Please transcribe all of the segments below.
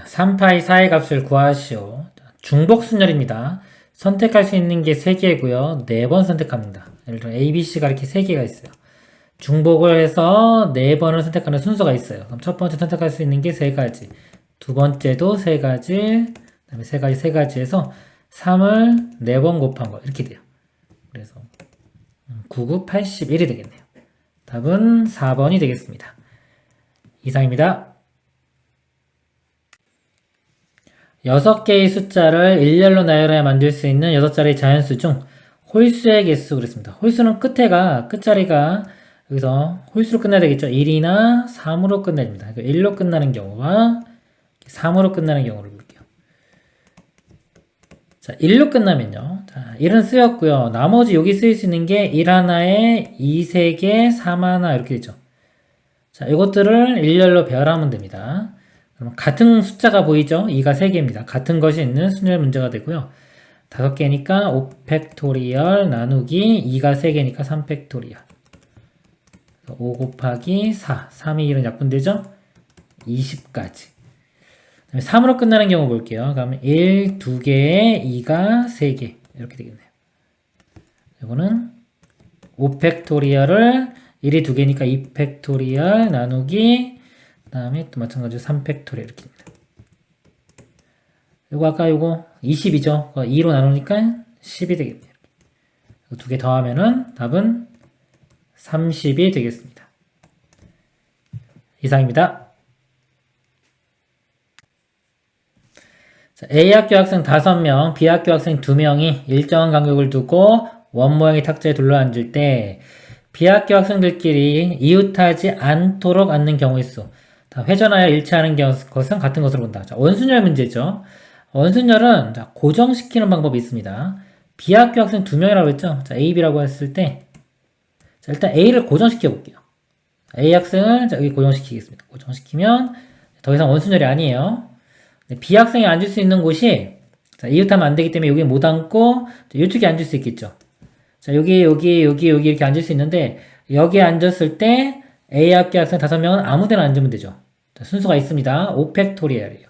3파이 4의 값을 구하시오. 중복순열입니다. 선택할 수 있는 게 3개고요. 4번 선택합니다. 예를 들어 A, B, C가 이렇게 3개가 있어요. 중복을 해서 4번을 선택하는 순서가 있어요. 그럼 첫 번째 선택할 수 있는 게 3가지. 두 번째도 3가지. 그 다음에 3가지, 3가지 해서 3을 4번 곱한 거. 이렇게 돼요. 그래서 9, 9, 81이 되겠네요. 답은 4번이 되겠습니다. 이상입니다. 6개의 숫자를 일렬로 나열해 만들 수 있는 6자리 자연수 중 홀수의 개수 그랬습니다. 홀수는 끝자리가 여기서 홀수로 끝나야 되겠죠. 1이나 3으로 끝내야 됩니다. 1로 끝나는 경우와 3으로 끝나는 경우를 볼게요. 자, 1로 끝나면요. 자, 1은 쓰였고요. 나머지 여기 쓰일 수 있는 게 1 하나에 2, 3개, 3 하나 이렇게 되죠. 자, 이것들을 일렬로 배열하면 됩니다. 그럼 같은 숫자가 보이죠? 2가 3개입니다. 같은 것이 있는 순열 문제가 되고요. 5개니까 5팩토리얼 나누기 2가 3개니까 3팩토리얼 5 곱하기 4 3이 1은 약분되죠? 20까지 3으로 끝나는 경우 볼게요. 그러면 1, 2개에 2가 3개 이렇게 되겠네요. 이거는 5팩토리얼을 1이 2개니까 2팩토리얼 나누기 그 다음에 또 마찬가지로 3팩토리얼 이렇게 됩니다. 요거 아까 요거 20이죠. 2로 나누니까 10이 되겠네요. 두 개 더하면은 답은 30이 되겠습니다. 이상입니다. 자, A학교 학생 5명, B학교 학생 2명이 일정한 간격을 두고 원 모양의 탁자에 둘러앉을 때 B학교 학생들끼리 이웃하지 않도록 앉는 경우의 수. 회전하여 일치하는 것은 같은 것으로 본다. 자, 원순열 문제죠. 원순열은 자, 고정시키는 방법이 있습니다. B학교 학생 2명이라고 했죠. 자, A, B라고 했을 때 자, 일단 A를 고정시켜 볼게요. A 학생을 자, 여기 고정시키겠습니다. 고정시키면 더 이상 원순열이 아니에요. B 학생이 앉을 수 있는 곳이 자, 이웃하면 안 되기 때문에 여기 못 앉고 이쪽에 앉을 수 있겠죠. 자, 여기 이렇게 앉을 수 있는데 여기에 앉았을 때 A 학교 학생 5명은 아무 데나 앉으면 되죠. 자, 순서가 있습니다. 5팩토리얼이에요.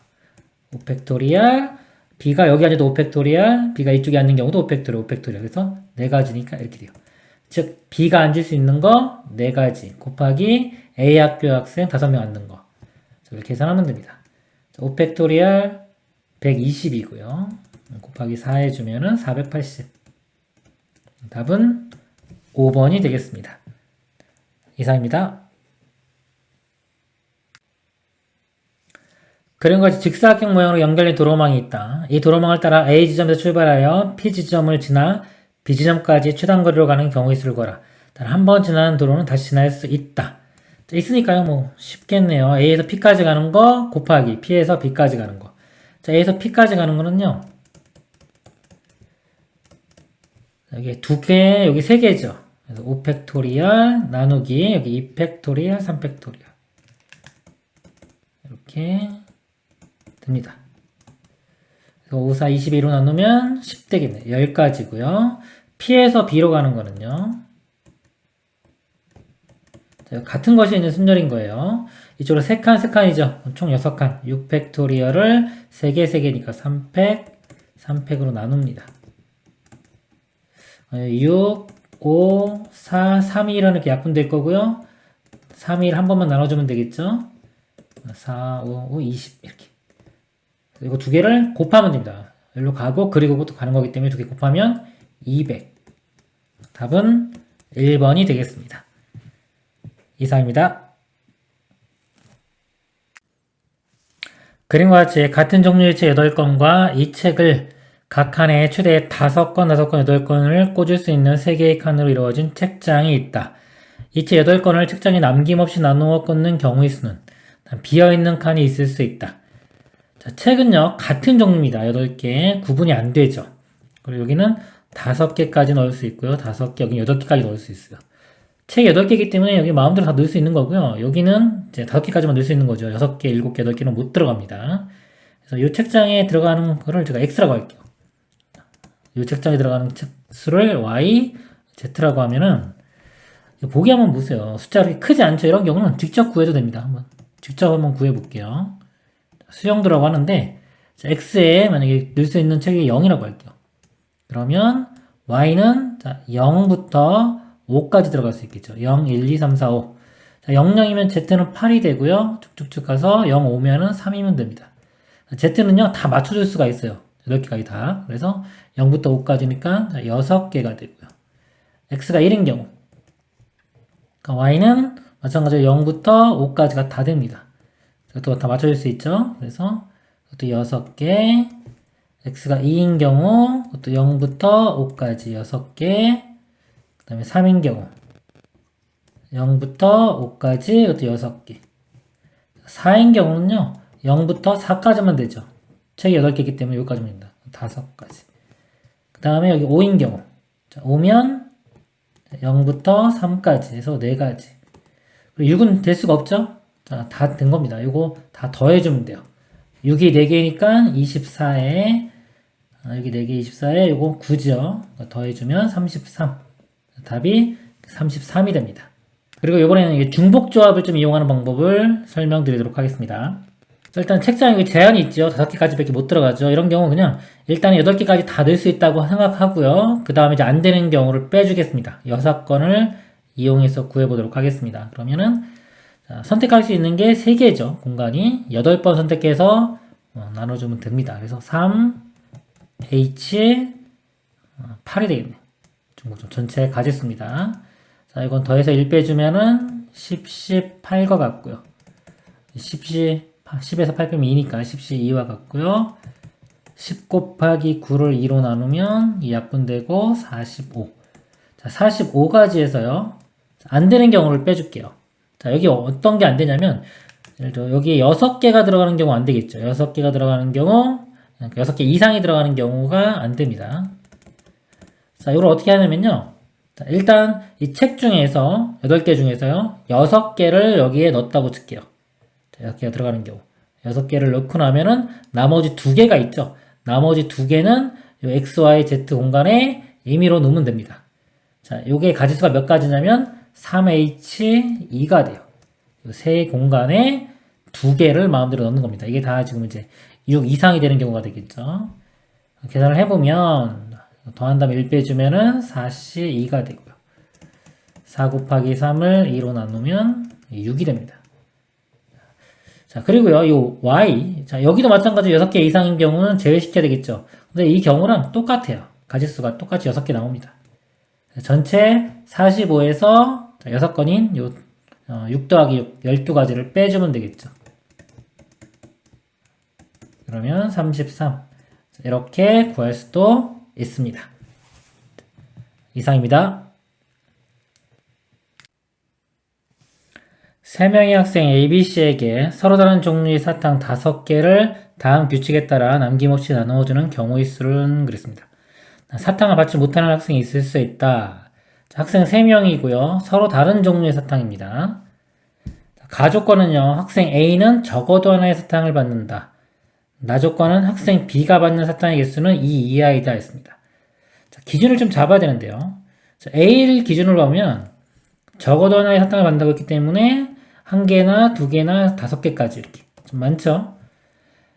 5팩토리얼 B가 여기 앉아도 5팩토리얼 B가 이쪽에 앉는 경우도 5팩토리얼 그래서 4가지니까 이렇게 돼요. 즉 B가 앉을 수 있는 거 4가지 곱하기 A 학교 학생 5명 앉는 거 이렇게 계산하면 됩니다. 5팩토리얼 120이고요. 곱하기 4 해주면은 480. 답은 5번이 되겠습니다. 이상입니다. 그림과 같이 직사각형 모양으로 연결된 도로망이 있다. 이 도로망을 따라 A 지점에서 출발하여 P 지점을 지나 B 지점까지 최단 거리로 가는 경우의 수를 구하라. 단 한 번 지나는 도로는 다시 지날 수 있다. 자, 있으니까요. 뭐 쉽겠네요. A에서 P까지 가는 거 곱하기 P에서 B까지 가는 거. 자, A에서 P까지 가는 거는요. 여기 2개, 여기 3개죠. 그래서 5팩토리얼 나누기 여기 2팩토리얼, 3팩토리얼 이렇게 됩니다. 5, 4, 22로 나누면 10 되겠네요. 10가지고요. P에서 B로 가는 거는요. 자, 같은 것이 있는 순열인 거예요. 이쪽으로 3칸이죠. 총 6칸. 6팩토리얼을 3개니까 3팩으로 나눕니다. 6, 5, 4, 3, 2, 1은 이렇게 약분될 거고요. 3, 2, 1 한 번만 나눠주면 되겠죠. 4, 5, 5, 20 이렇게. 이거 두 개를 곱하면 됩니다. 여기로 가고 그리고 또 가는 거기 때문에 두 개 곱하면 200. 답은 1번이 되겠습니다. 이상입니다. 그림과 같이 같은 종류의 책 8권과 이 책을 각 칸에 최대 5권, 8권을 꽂을 수 있는 3개의 칸으로 이루어진 책장이 있다. 이 책 8권을 책장에 남김없이 나누어 꽂는 경우의 수는 비어있는 칸이 있을 수 있다. 자, 책은요, 같은 종류입니다. 8개. 구분이 안 되죠. 그리고 여기는 5개까지 넣을 수 있고요. 5개, 여기 8개까지 넣을 수 있어요. 책 8개이기 때문에 여기 마음대로 다 넣을 수 있는 거고요. 여기는 이제 5개까지만 넣을 수 있는 거죠. 6개, 7개, 8개는 못 들어갑니다. 그래서 이 책장에 들어가는 거를 제가 X라고 할게요. 이 책장에 들어가는 책 수를 Y, Z라고 하면은 보기 한번 보세요. 숫자가 그렇게 크지 않죠? 이런 경우는 직접 구해도 됩니다. 직접 한번 구해 볼게요. 수용도라고 하는데, 자, x에 만약에 넣을 수 있는 책이 0이라고 할게요. 그러면 y는 자, 0부터 5까지 들어갈 수 있겠죠. 0, 1, 2, 3, 4, 5. 자, 0, 0이면 z는 8이 되고요. 쭉쭉쭉 가서 0, 5면은 3이면 됩니다. z는요, 다 맞춰줄 수가 있어요. 8개까지 다. 그래서 0부터 5까지니까 6개가 되고요. x가 1인 경우. 그러니까 y는 마찬가지로 0부터 5까지가 다 됩니다. 또 다 맞춰줄 수 있죠. 그래서 또 6개. x가 2인 경우, 또 0부터 5까지 6개. 그 다음에 3인 경우, 0부터 5까지 또 6개. 4인 경우는요, 0부터 4까지만 되죠. 책이 8개이기 때문에 여기까지만 됩니다. 5가지. 그 다음에 여기 5인 경우. 자, 5면 0부터 3까지 해서 4가지. 그리고 6은 될 수가 없죠? 자, 다 된 겁니다. 이거 다 더해주면 돼요. 6이 4개니까 24에, 여기 4개 24에 이거 9죠. 더해주면 33. 답이 33이 됩니다. 그리고 이번에는 중복조합을 좀 이용하는 방법을 설명드리도록 하겠습니다. 일단 책장에 제한이 있죠. 5개까지밖에 못 들어가죠. 이런 경우 그냥 일단 8개까지 다 넣을 수 있다고 생각하고요. 그 다음에 이제 안 되는 경우를 빼주겠습니다. 6건을 이용해서 구해보도록 하겠습니다. 그러면은 자, 선택할 수 있는 게 3개죠. 공간이 8번 선택해서 나눠주면 됩니다. 그래서 3, H, 8이 되겠네요. 중복조합 전체 가졌습니다. 자, 이건 더해서 1 빼주면은 10, 8과 같고요. 10에서 8 빼면 2니까 2와 같고요. 10 곱하기 9를 2로 나누면 2 약분되고 45. 자, 45가지에서요. 안 되는 경우를 빼줄게요. 자, 여기 어떤 게 안 되냐면, 예를 들어, 여기에 6개가 들어가는 경우 안 되겠죠. 6개가 들어가는 경우, 6개 이상이 들어가는 경우가 안 됩니다. 자, 이걸 어떻게 하냐면요. 자, 일단 이 책 중에서 8개 중에서요. 6개를 여기에 넣었다고 칠게요. 자, 6개가 들어가는 경우. 6개를 넣고 나면은 나머지 2개가 있죠. 나머지 2개는 요 x, y, z 공간에 임의로 넣으면 됩니다. 자, 요게 가지수가 몇 가지냐면 3h2가 돼요. 요 세 공간에 2개를 마음대로 넣는 겁니다. 이게 다 지금 이제 6 이상이 되는 경우가 되겠죠. 계산을 해보면 더한 다음에 1 빼주면은 4c2가 되고요. 4 곱하기 3을 2로 나누면 6이 됩니다. 자, 그리고요, 요 y. 자, 여기도 마찬가지로 6개 이상인 경우는 제외시켜야 되겠죠. 근데 이 경우랑 똑같아요. 가지수가 똑같이 6개 나옵니다. 전체 45에서 6건인 요 6 더하기 6, 12가지를 빼주면 되겠죠. 그러면 33. 이렇게 구할 수도 있습니다. 이상입니다. 3명의 학생 ABC에게 서로 다른 종류의 사탕 5개를 다음 규칙에 따라 남김없이 나누어주는 경우의 수는 그랬습니다. 사탕을 받지 못하는 학생이 있을 수 있다. 학생 3명이고요. 서로 다른 종류의 사탕입니다. 가조건은요. 학생 A는 적어도 하나의 사탕을 받는다. 나조건은 학생 B가 받는 사탕의 개수는 2 이하이다 했습니다. 자, 기준을 좀 잡아야 되는데요. 자, A를 기준으로 보면 적어도 하나의 사탕을 받는다고 했기 때문에 1개나 2개나 5개까지 이렇게 좀 많죠.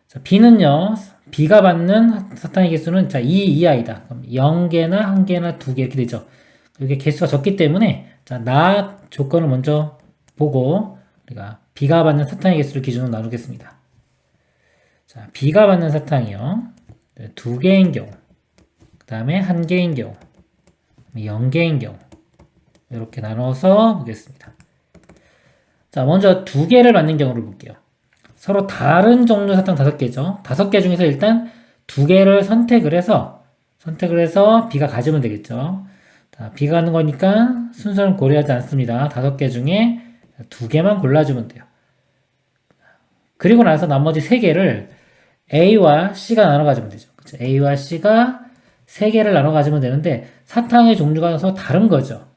자, B는요. B가 받는 사탕의 개수는 자, 2 이하이다. 그럼 0개나 1개나 2개 이렇게 되죠. 이게 개수가 적기 때문에 자, 나 조건을 먼저 보고 우리가 B가 받는 사탕의 개수를 기준으로 나누겠습니다. 자, B가 받는 사탕이요. 2개인 경우, 그 다음에 1개인 경우, 0개인 경우 이렇게 나눠서 보겠습니다. 자, 먼저 2개를 받는 경우를 볼게요. 서로 다른 종류 사탕 5개죠. 5개 중에서 일단 2개를 선택을 해서 B가 가지면 되겠죠. 자, B가 가는 거니까 순서는 고려하지 않습니다. 5개 중에 2개만 골라주면 돼요. 그리고 나서 나머지 3개를 A와 C가 나눠 가지면 되죠. 그쵸? A와 C가 3개를 나눠 가지면 되는데 사탕의 종류가 서로 다른 거죠.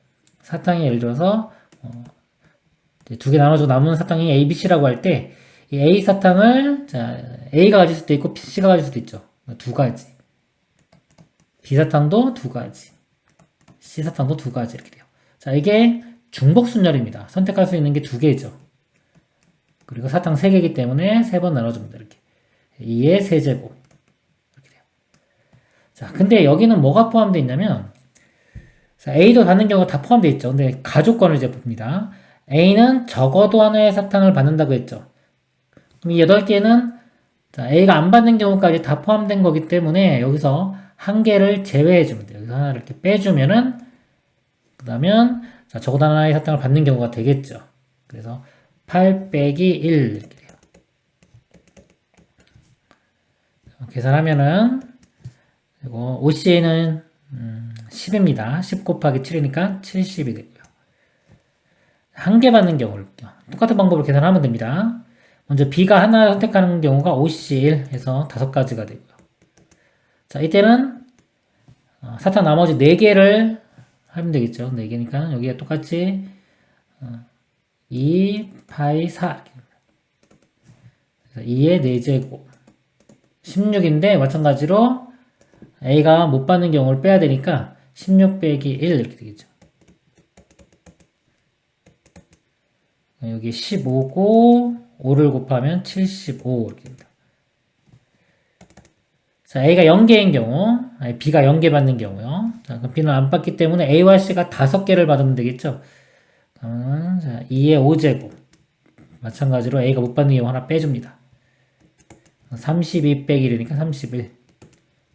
사탕이 예를 들어서 2개 나눠주고 남은 사탕이 A, B, C라고 할 때 이 A 사탕을 자, A가 가질 수도 있고 C가 가질 수도 있죠. 2가지. B 사탕도 2가지. C 사탕도 2가지 이렇게 돼요. 자, 이게 중복순열입니다. 선택할 수 있는 게 2개죠. 그리고 사탕 3개이기 때문에 3번 나눠줍니다. 이렇게. 2의 세제곱. 이렇게 돼요. 자, 근데 여기는 뭐가 포함되어 있냐면, 자, A도 받는 경우가 다 포함되어 있죠. 근데 가족권을 이제 봅니다. A는 적어도 하나의 사탕을 받는다고 했죠. 그럼 이 8개는 자, A가 안 받는 경우까지 다 포함된 거기 때문에 여기서 한 개를 제외해 주면 돼요. 여기서 하나를 이렇게 빼주면은, 그러면, 자, 적어도 하나의 사탕을 받는 경우가 되겠죠. 그래서 8 빼기 1 이렇게 돼요. 계산하면은, 이거 OCA는 10입니다. 10 곱하기 7이니까 70이 되고요. 한 개 받는 경우를 볼게요. 똑같은 방법으로 계산하면 됩니다. 먼저 B가 하나 선택하는 경우가 OC1 해서 5가지가 되고요. 자, 이때는 사탕 나머지 4개를 하면 되겠죠. 4개니까 여기에 똑같이 2 파이 4 2의 4제곱 16인데 마찬가지로 A가 못 받는 경우를 빼야 되니까 16 빼기 1 이렇게 되겠죠. 여기 15고 5를 곱하면 75 이렇게 됩니다. 자, A가 0개인 경우, B가 0개 받는 경우요. 자, 그럼 B는 안 받기 때문에 A와 C가 5개를 받으면 되겠죠. 그러면 자, 2의 5제곱. 마찬가지로 A가 못 받는 경우 하나 빼줍니다. 32 빼기 1이니까 31.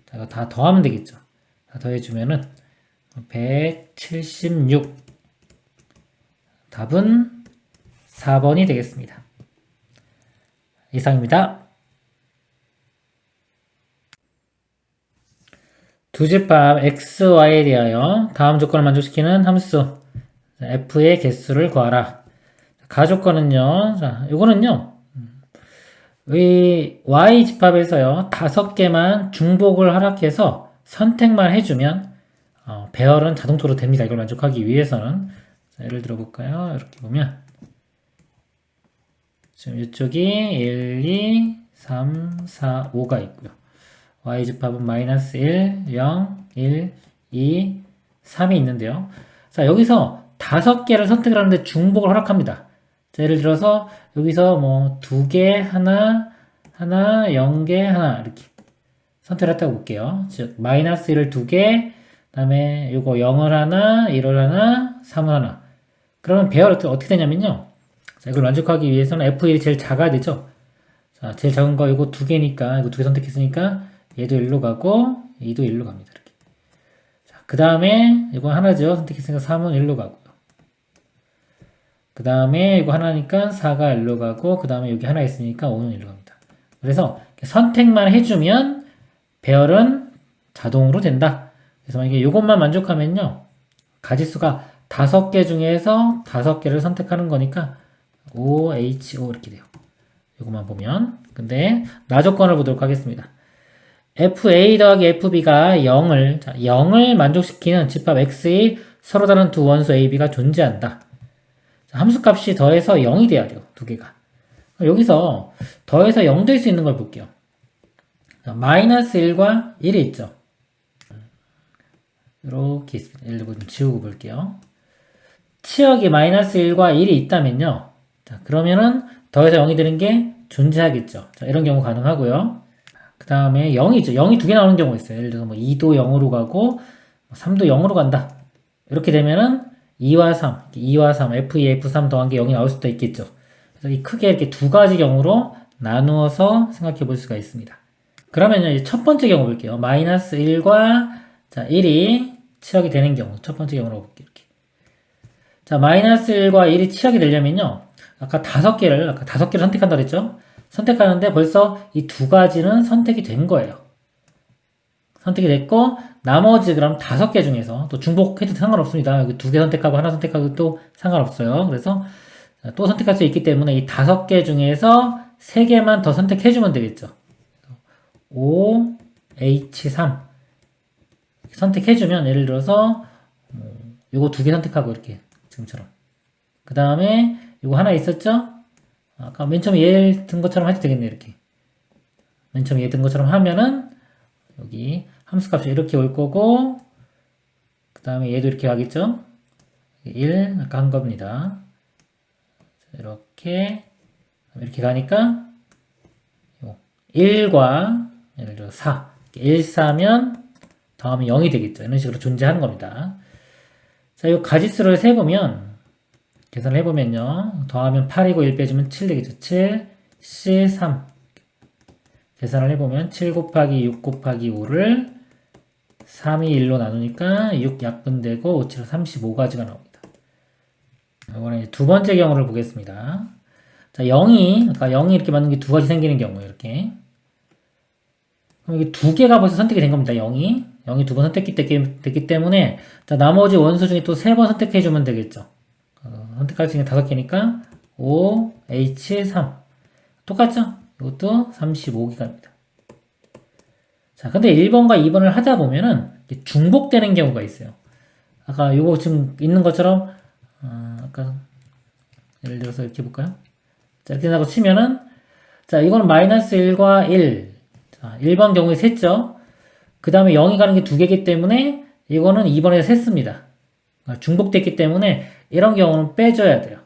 자, 이거 다 더하면 되겠죠. 다 더해주면은 176. 답은 4번이 되겠습니다. 이상입니다. 두 집합 x, y에 대하여 다음 조건을 만족시키는 함수 f의 개수를 구하라. 가조건은요. 자, 요거는요. 이 y 집합에서요. 5개만 중복을 허락해서 선택만 해주면 배열은 자동적으로 됩니다. 이걸 만족하기 위해서는. 자, 예를 들어 볼까요? 이렇게 보면 지금 이쪽이 1, 2, 3, 4, 5가 있고요. y집합은 마이너스 1, 0, 1, 2, 3이 있는데요. 자, 여기서 5개를 선택을 하는데 중복을 허락합니다. 자, 예를 들어서 여기서 뭐 2개, 하나, 0개, 하나 이렇게 선택을 했다고 볼게요. 즉 마이너스 1을 2개, 그 다음에 요거 0을 하나, 1을 하나, 3을 하나. 그러면 배열이 어떻게 되냐면요. 자, 이걸 만족하기 위해서는 F1이 제일 작아야 되죠. 자, 제일 작은 거 이거 2개니까 이거 2개 선택했으니까 얘도 1로 가고 얘도 1로 갑니다. 이렇게. 자, 그 다음에 이거 하나죠. 선택했으니까 3은 1로 가고요. 그 다음에 이거 하나니까 4가 1로 가고 그 다음에 여기 하나 있으니까 5는 1로 갑니다. 그래서 선택만 해주면 배열은 자동으로 된다. 그래서 만약에 이것만 만족하면요. 가지수가 5개 중에서 5개를 선택하는 거니까 OHO 이렇게 돼요. 이것만 보면. 근데 나 조건을 보도록 하겠습니다. FA 더하기 FB가 0을 만족시키는 집합 X의 서로 다른 두 원소 AB가 존재한다. 함수값이 더해서 0이 돼야 돼요. 두 개가. 여기서 더해서 0 될 수 있는 걸 볼게요. 마이너스 1과 1이 있죠. 이렇게 있습니다. 예를 들어 좀 지우고 볼게요. 치역이 마이너스 1과 1이 있다면요. 자, 그러면은 더해서 0이 되는 게 존재하겠죠. 자, 이런 경우 가능하고요. 그 다음에 0이죠. 0이 2개 나오는 경우가 있어요. 예를 들어서 뭐 2도 0으로 가고 3도 0으로 간다. 이렇게 되면은 2와 3, F2, F3 더한 게 0이 나올 수도 있겠죠. 그래서 이 크게 이렇게 두 가지 경우로 나누어서 생각해 볼 수가 있습니다. 그러면 첫 번째 경우 볼게요. 마이너스 1과 자, 1이 치역이 되는 경우. 첫 번째 경우로 볼게요. 이렇게. 자, 마이너스 1과 1이 치역이 되려면요. 아까 5개를 선택한다 그랬죠? 선택하는데 벌써 이 두 가지는 선택이 된 거예요. 선택이 됐고, 나머지 그럼 5개 중에서 또 중복해도 상관없습니다. 여기 2개 선택하고 하나 선택하고 또 상관없어요. 그래서 또 선택할 수 있기 때문에 이 5개 중에서 3개만 더 선택해주면 되겠죠. O, H3 선택해주면 예를 들어서 요거 2개 선택하고 이렇게 지금처럼 그 다음에 요거 하나 있었죠? 아까 맨 처음에 얘 든 것처럼 해도 되겠네. 이렇게 맨 처음에 얘 든 것처럼 하면은 여기 함수값이 이렇게 올 거고 그 다음에 얘도 이렇게 가겠죠? 1 아까 한 겁니다. 이렇게 가니까 1과 예를 들어 4. 1, 4면 더하면 0이 되겠죠. 이런 식으로 존재하는 겁니다. 자, 이 가지수를 세보면, 계산을 해보면요. 더하면 8이고 1 빼주면 7 되겠죠. 7, C, 3. 계산을 해보면 7 곱하기 6 곱하기 5를 3이 1로 나누니까 6 약분되고 5, 7, 35가지가 나옵니다. 이번에 두 번째 경우를 보겠습니다. 자, 0이 이렇게 맞는 게 두 가지 생기는 경우예요. 이렇게. 그럼 이게 두 개가 벌써 선택이 된 겁니다. 0이 두 번 선택됐기 때문에, 자, 나머지 원수 중에 또 세 번 선택해주면 되겠죠. 선택할 수 있는 5개니까 5, H, 3. 똑같죠? 이것도 35기가입니다. 자, 근데 1번과 2번을 하다 보면은 중복되는 경우가 있어요. 아까 요거 지금 있는 것처럼, 아까 예를 들어서 이렇게 볼까요? 자, 이렇게 하고 치면은, 자, 이거는 마이너스 1과 1. 자, 1번 경우에 셌죠? 그 다음에 0이 가는 게 두 개이기 때문에, 이거는 2번에 셌습니다. 중복됐기 때문에, 이런 경우는 빼줘야 돼요.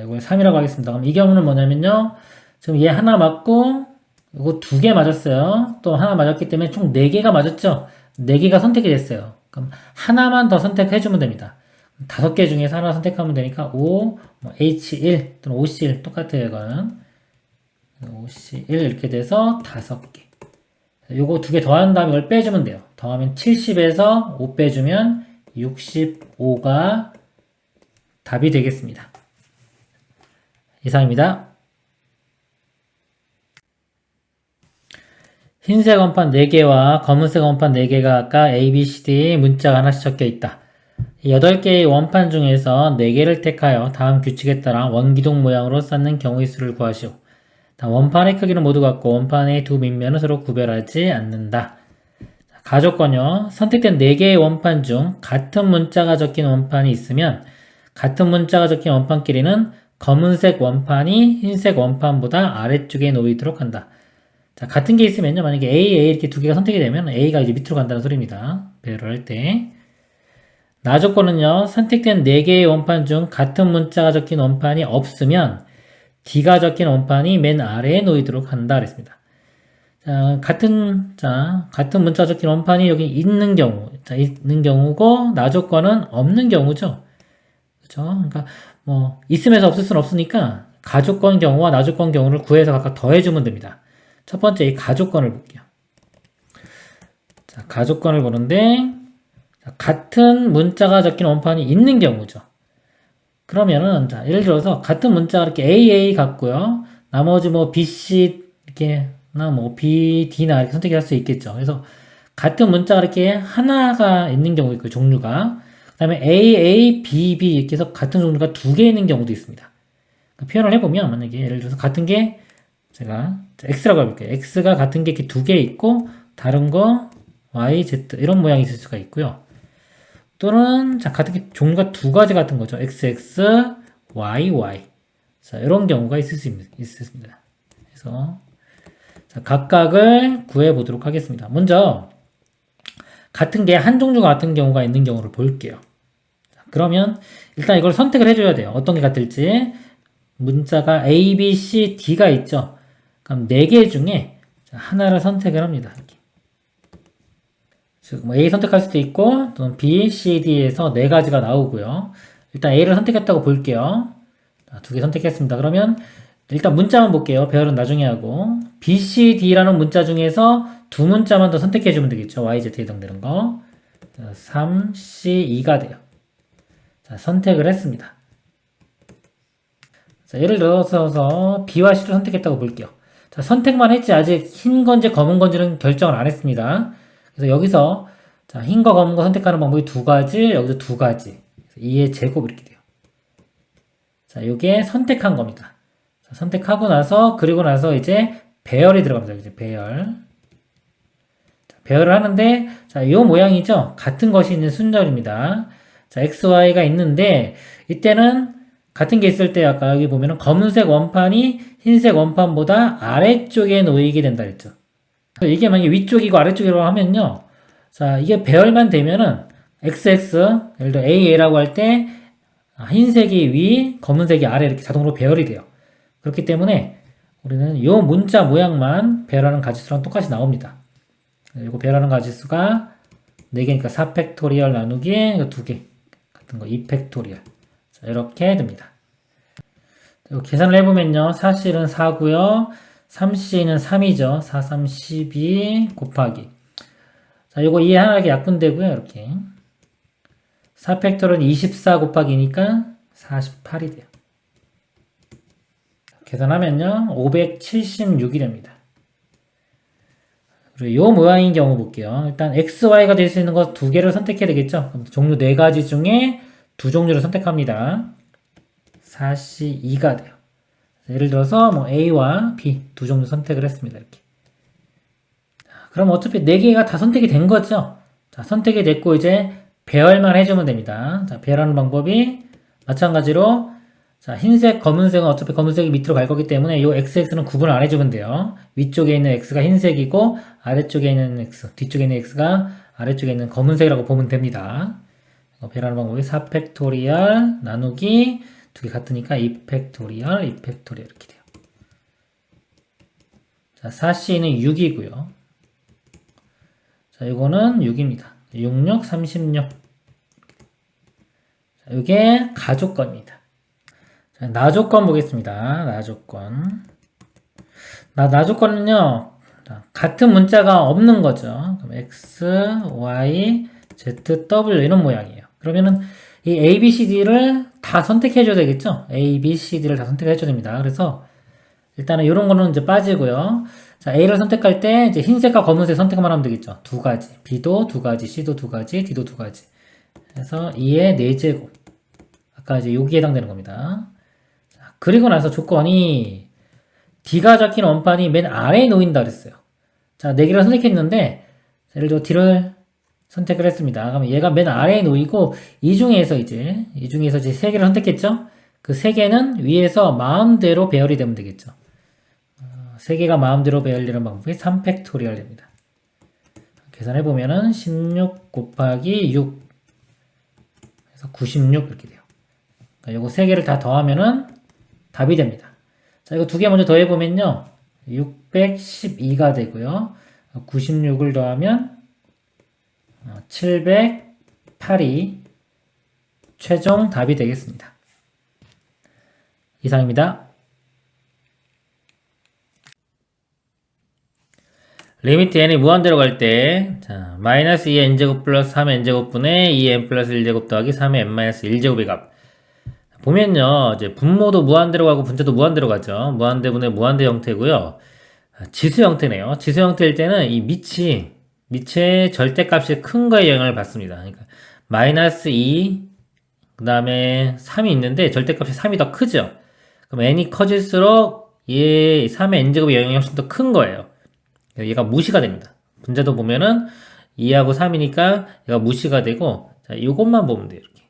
이걸 3이라고 하겠습니다. 그럼 이 경우는 뭐냐면요. 지금 얘 하나 맞고, 이거 두 개 맞았어요. 또 하나 맞았기 때문에 총 4개가 맞았죠? 4개가 선택이 됐어요. 그럼 하나만 더 선택해주면 됩니다. 5개 중에서 하나 선택하면 되니까 5, H1 또는 OC1 똑같아요. 이거는 OC1 이렇게 돼서 5개. 요거 두 개 더한 다음에 이걸 빼주면 돼요. 더하면 70에서 5 빼주면 65가 답이 되겠습니다. 이상입니다. 흰색 원판 4개와 검은색 원판 4개가 아까 A, B, C, D 문자가 하나씩 적혀 있다. 8개의 원판 중에서 4개를 택하여 다음 규칙에 따라 원기둥 모양으로 쌓는 경우의 수를 구하시오. 원판의 크기는 모두 같고 원판의 두 밑면은 서로 구별하지 않는다. 가조건요. 선택된 4개의 원판 중 같은 문자가 적힌 원판이 있으면 같은 문자가 적힌 원판끼리는 검은색 원판이 흰색 원판보다 아래쪽에 놓이도록 한다. 자, 같은 게 있으면요. 만약에 A 이렇게 두 개가 선택이 되면 A가 이제 밑으로 간다는 소리입니다. 배열을 할 때. 나 조건은요. 선택된 4개의 원판 중 같은 문자가 적힌 원판이 없으면 D가 적힌 원판이 맨 아래에 놓이도록 한다 그랬습니다. 자, 같은 문자가 적힌 원판이 여기 있는 경우, 자, 있는 경우고 나 조건은 없는 경우죠. 그렇죠? 그러니까 뭐 있으면서 없을 수는 없으니까 가조건 경우와 나 조건 경우를 구해서 각각 더해주면 됩니다. 첫 번째 이 가조건을 볼게요. 자, 가조건을 보는데 같은 문자가 적힌 원판이 있는 경우죠. 그러면은 자, 예를 들어서 같은 문자가 이렇게 AA 같고요. 나머지 뭐 BC 이렇게 나 뭐 BD나 이렇게 선택할 수 있겠죠. 그래서 같은 문자가 이렇게 하나가 있는 경우 있고 종류가 그다음에 AA, BB 이렇게 해서 같은 종류가 2개 있는 경우도 있습니다. 그러니까 표현을 해보면 만약에 예를 들어서 같은 게 제가 X라고 해볼게요. X가 같은 게 이렇게 2개 있고 다른 거 Y, Z 이런 모양이 있을 수가 있고요. 또는 자 같은 게 종류가 2가지 같은 거죠. XX, YY 자 이런 경우가 있을 수 있습니다. 그래서 자, 각각을 구해 보도록 하겠습니다. 먼저 같은 게 한 종류가 같은 경우가 있는 경우를 볼게요. 자, 그러면 일단 이걸 선택을 해줘야 돼요. 어떤 게 같을지. 문자가 A, B, C, D가 있죠. 그럼 4개 중에 하나를 선택을 합니다. 이렇게. 즉, 뭐 A 선택할 수도 있고, 또는 B, C, D에서 4가지가 나오고요. 일단 A를 선택했다고 볼게요. 2개 선택했습니다. 그러면 일단 문자만 볼게요. 배열은 나중에 하고. B, C, D라는 문자 중에서 2문자만 더 선택해주면 되겠죠. Y, Z 해당되는 거. 3, C, 2가 돼요. 자, 선택을 했습니다. 자, 예를 들어서 B와 C를 선택했다고 볼게요. 자, 선택만 했지 아직 흰 건지 검은 건지는 결정을 안 했습니다. 그래서 여기서 자, 흰 거 검은 거 선택하는 방법이 2가지, 여기서 2가지. 2의 제곱 이렇게 돼요. 자, 요게 선택한 겁니다. 자, 선택하고 나서 그리고 나서 이제 배열이 들어갑니다. 이제 배열. 자, 배열을 하는데 자, 요 모양이죠. 같은 것이 있는 순절입니다. 자, X, Y가 있는데 이때는 같은 게 있을 때 아까 여기 보면은 검은색 원판이 흰색 원판보다 아래쪽에 놓이게 된다 했죠. 이게 만약에 위쪽이고 아래쪽이라고 하면요. 자, 이게 배열만 되면은 XX, 예를 들어 AA라고 할 때 흰색이 위, 검은색이 아래 이렇게 자동으로 배열이 돼요. 그렇기 때문에 우리는 요 문자 모양만 배라는 가지수랑 똑같이 나옵니다. 이거 배라는 가지수가 4개니까 4팩토리얼 나누기 2개 같은 거 2팩토리얼. 자, 이렇게 됩니다. 계산을 해보면요. 4C는 4고요. 3C는 3이죠. 4, 3, 12 곱하기. 자, 요거 이해하기 약분되고요. 이렇게. 4팩토리얼은 24 곱하기니까 48이 돼요. 계산하면요. 576이 됩니다. 그리고 요 모양인 경우 볼게요. 일단 XY가 될 수 있는 거 2개를 선택해야 되겠죠. 그럼 종류 4가지 중에 2종류를 선택합니다. 4C, 2가 돼요. 예를 들어서 뭐 A와 B 2종류 선택을 했습니다. 이렇게. 그럼 어차피 4개가 다 선택이 된 거죠. 자, 선택이 됐고 이제 배열만 해주면 됩니다. 자, 배열하는 방법이 마찬가지로 자, 흰색, 검은색은 어차피 검은색이 밑으로 갈 거기 때문에 이 XX는 구분을 안 해주면 돼요. 위쪽에 있는 X가 흰색이고 아래쪽에 있는 X, 뒤쪽에 있는 X가 아래쪽에 있는 검은색이라고 보면 됩니다. 배열하는 방법이 4팩토리얼 나누기 2개 같으니까 2팩토리얼, 2팩토리얼 이렇게 돼요. 자, 4C는 6이고요. 자, 이거는 6입니다. 66, 36. 자, 이게 가조건입니다. 자, 나조건 보겠습니다. 나조건. 나조건은요, 같은 문자가 없는 거죠. 그럼 X, Y, Z, W 이런 모양이에요. 그러면은 이 A, B, C, D를 다 선택해줘야 되겠죠? A, B, C, D를 다 선택해줘야 됩니다. 그래서 일단은 이런 거는 이제 빠지고요. 자, A를 선택할 때 이제 흰색과 검은색 선택만 하면 되겠죠. 2가지. B도 2가지, C도 2가지, D도 2가지. 그래서 2의 4제곱. 아까 이제 여기에 해당되는 겁니다. 자, 그리고 나서 조건이 D가 적힌 원판이 맨 아래에 놓인다 그랬어요. 자, 4개를 선택했는데 예를 들어 D를 선택을 했습니다. 그러면 얘가 맨 아래에 놓이고 이 중에서 이제 3개를 선택했죠? 그 3개는 위에서 마음대로 배열이 되면 되겠죠. 3개가 마음대로 배열되는 방법이 3팩토리얼 됩니다. 계산해보면은 16 곱하기 6 그래서 96 이렇게 돼요. 그러니까 요거 3개를 다 더하면은 답이 됩니다. 자, 이거 2개 먼저 더해보면요. 612가 되고요. 96을 더하면 708이 최종 답이 되겠습니다. 이상입니다. 리미트 n이 무한대로 갈 때, 자, 마이너스 2n제곱 플러스 3n제곱분의 2n 플러스 1제곱 더하기 3의 n 마이너스 1제곱의 값. 보면요, 이제 분모도 무한대로 가고 분자도 무한대로 가죠. 무한대분의 무한대 형태고요. 지수 형태네요. 지수 형태일 때는 이 밑의 절대값이 큰 거에 영향을 받습니다. 그러니까 마이너스 2, 그 다음에 3이 있는데 절대값이 3이 더 크죠. 그럼 n이 커질수록 얘 3의 n제곱의 영향이 훨씬 더 큰 거예요. 얘가 무시가 됩니다. 분자도 보면은 2하고 3이니까 얘가 무시가 되고, 자, 이것만 보면 돼요. 이렇게.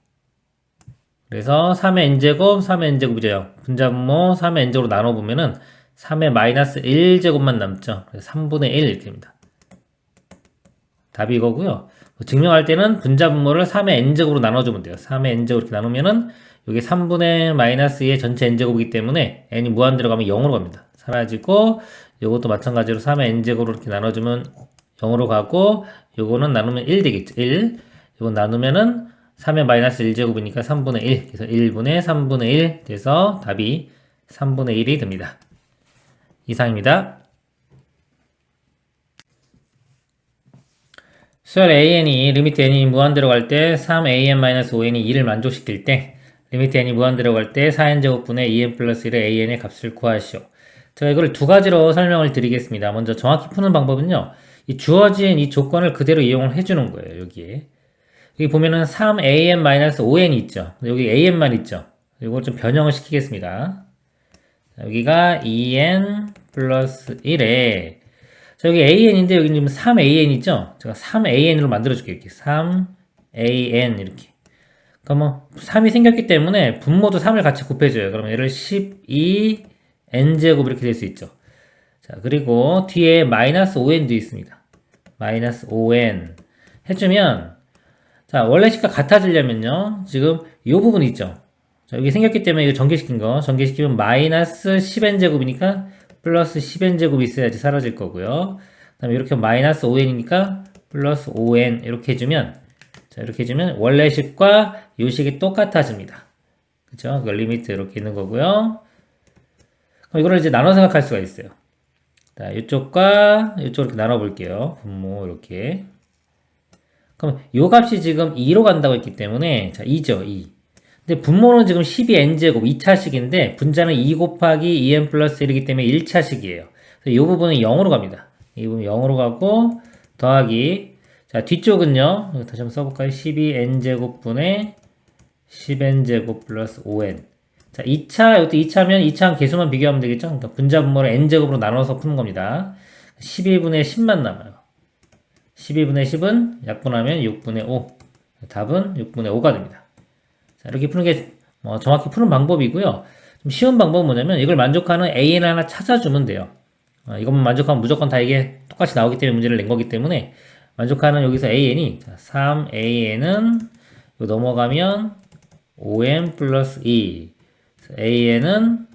그래서 3의 n제곱, 3의 n제곱이죠. 분자분모 3의 n제곱으로 나눠보면은 3의 마이너스 1제곱만 남죠. 그래서 3분의 1 이렇게 됩니다. 답이 이거고요. 증명할 때는 분자분모를 3의 n제곱으로 나눠주면 돼요. 3의 n제곱 이렇게 나누면은 여기 3분의 마이너스 2의 전체 n제곱이기 때문에 n이 무한대로 가면 0으로 갑니다. 사라지고 요것도 마찬가지로 3의 n제곱으로 이렇게 나눠주면 0으로 가고 요거는 나누면 1 되겠죠. 1. 요거 나누면은 3의 마이너스 1제곱이니까 3분의 1. 그래서 1분의 3분의 1 돼서 답이 3분의 1이 됩니다. 이상입니다. 수열 AN이 리미트 n이 무한대로 갈 때 3AN-5N이 2를 만족시킬 때 리미트 n이 무한대로 갈 때 4n제곱분의 2n 플러스 1의 AN의 값을 구하시오. 제가 이걸 2가지로 설명을 드리겠습니다. 먼저 정확히 푸는 방법은요. 이 주어진 이 조건을 그대로 이용을 해주는 거예요. 여기에. 여기 보면은 3an-5n이 있죠. 여기 an만 있죠. 이걸 좀 변형을 시키겠습니다. 여기가 2n 플러스 1에 자, 여기 an인데 여기 지금 3an이죠. 제가 3an으로 만들어줄게요. 이렇게 3an 이렇게. 그러면 3이 생겼기 때문에 분모도 3을 같이 곱해줘요. 그러면 얘를 12n제곱 이렇게 될 수 있죠. 자, 그리고 뒤에 마이너스 5n도 있습니다. 마이너스 5n 해주면 자, 원래 식과 같아지려면요. 지금 이 부분 있죠. 자, 여기 생겼기 때문에 이거 전개시킨 거 전개시키면 마이너스 10n제곱이니까 플러스 10n제곱이 있어야지 사라질 거고요. 그 다음에 이렇게 마이너스 5n이니까 플러스 5n 이렇게 해주면, 자, 이렇게 해주면 원래 식과 요 식이 똑같아집니다. 그쵸? 그 리미트 이렇게 있는 거고요. 그럼 이거를 이제 나눠 생각할 수가 있어요. 자, 이쪽과 이쪽 이렇게 나눠 볼게요. 분모 이렇게. 그럼 요 값이 지금 2로 간다고 했기 때문에, 자, 2죠, 2. 근데 분모는 지금 12n제곱 2차식인데, 분자는 2 곱하기 2n 플러스 1이기 때문에 1차식이에요. 이 부분은 0으로 갑니다. 이 부분 0으로 가고, 더하기. 자, 뒤쪽은요, 다시 한번 써볼까요? 12n제곱분의 10n제곱 플러스 5n. 자, 2차, 이것도 2차면 2차 개수만 비교하면 되겠죠? 그러니까 분자 분모를 n제곱으로 나눠서 푸는 겁니다. 12분의 10만 남아요. 12분의 10은 약분하면 6분의 5. 답은 6분의 5가 됩니다. 자, 이렇게 푸는 게 정확히 푸는 방법이고요. 좀 쉬운 방법은 뭐냐면 이걸 만족하는 AN 하나 찾아주면 돼요. 이것만 만족하면 무조건 다 이게 똑같이 나오기 때문에 문제를 낸 거기 때문에 만족하는 여기서 AN이 3AN은 넘어가면 5n 플러스 2 AN은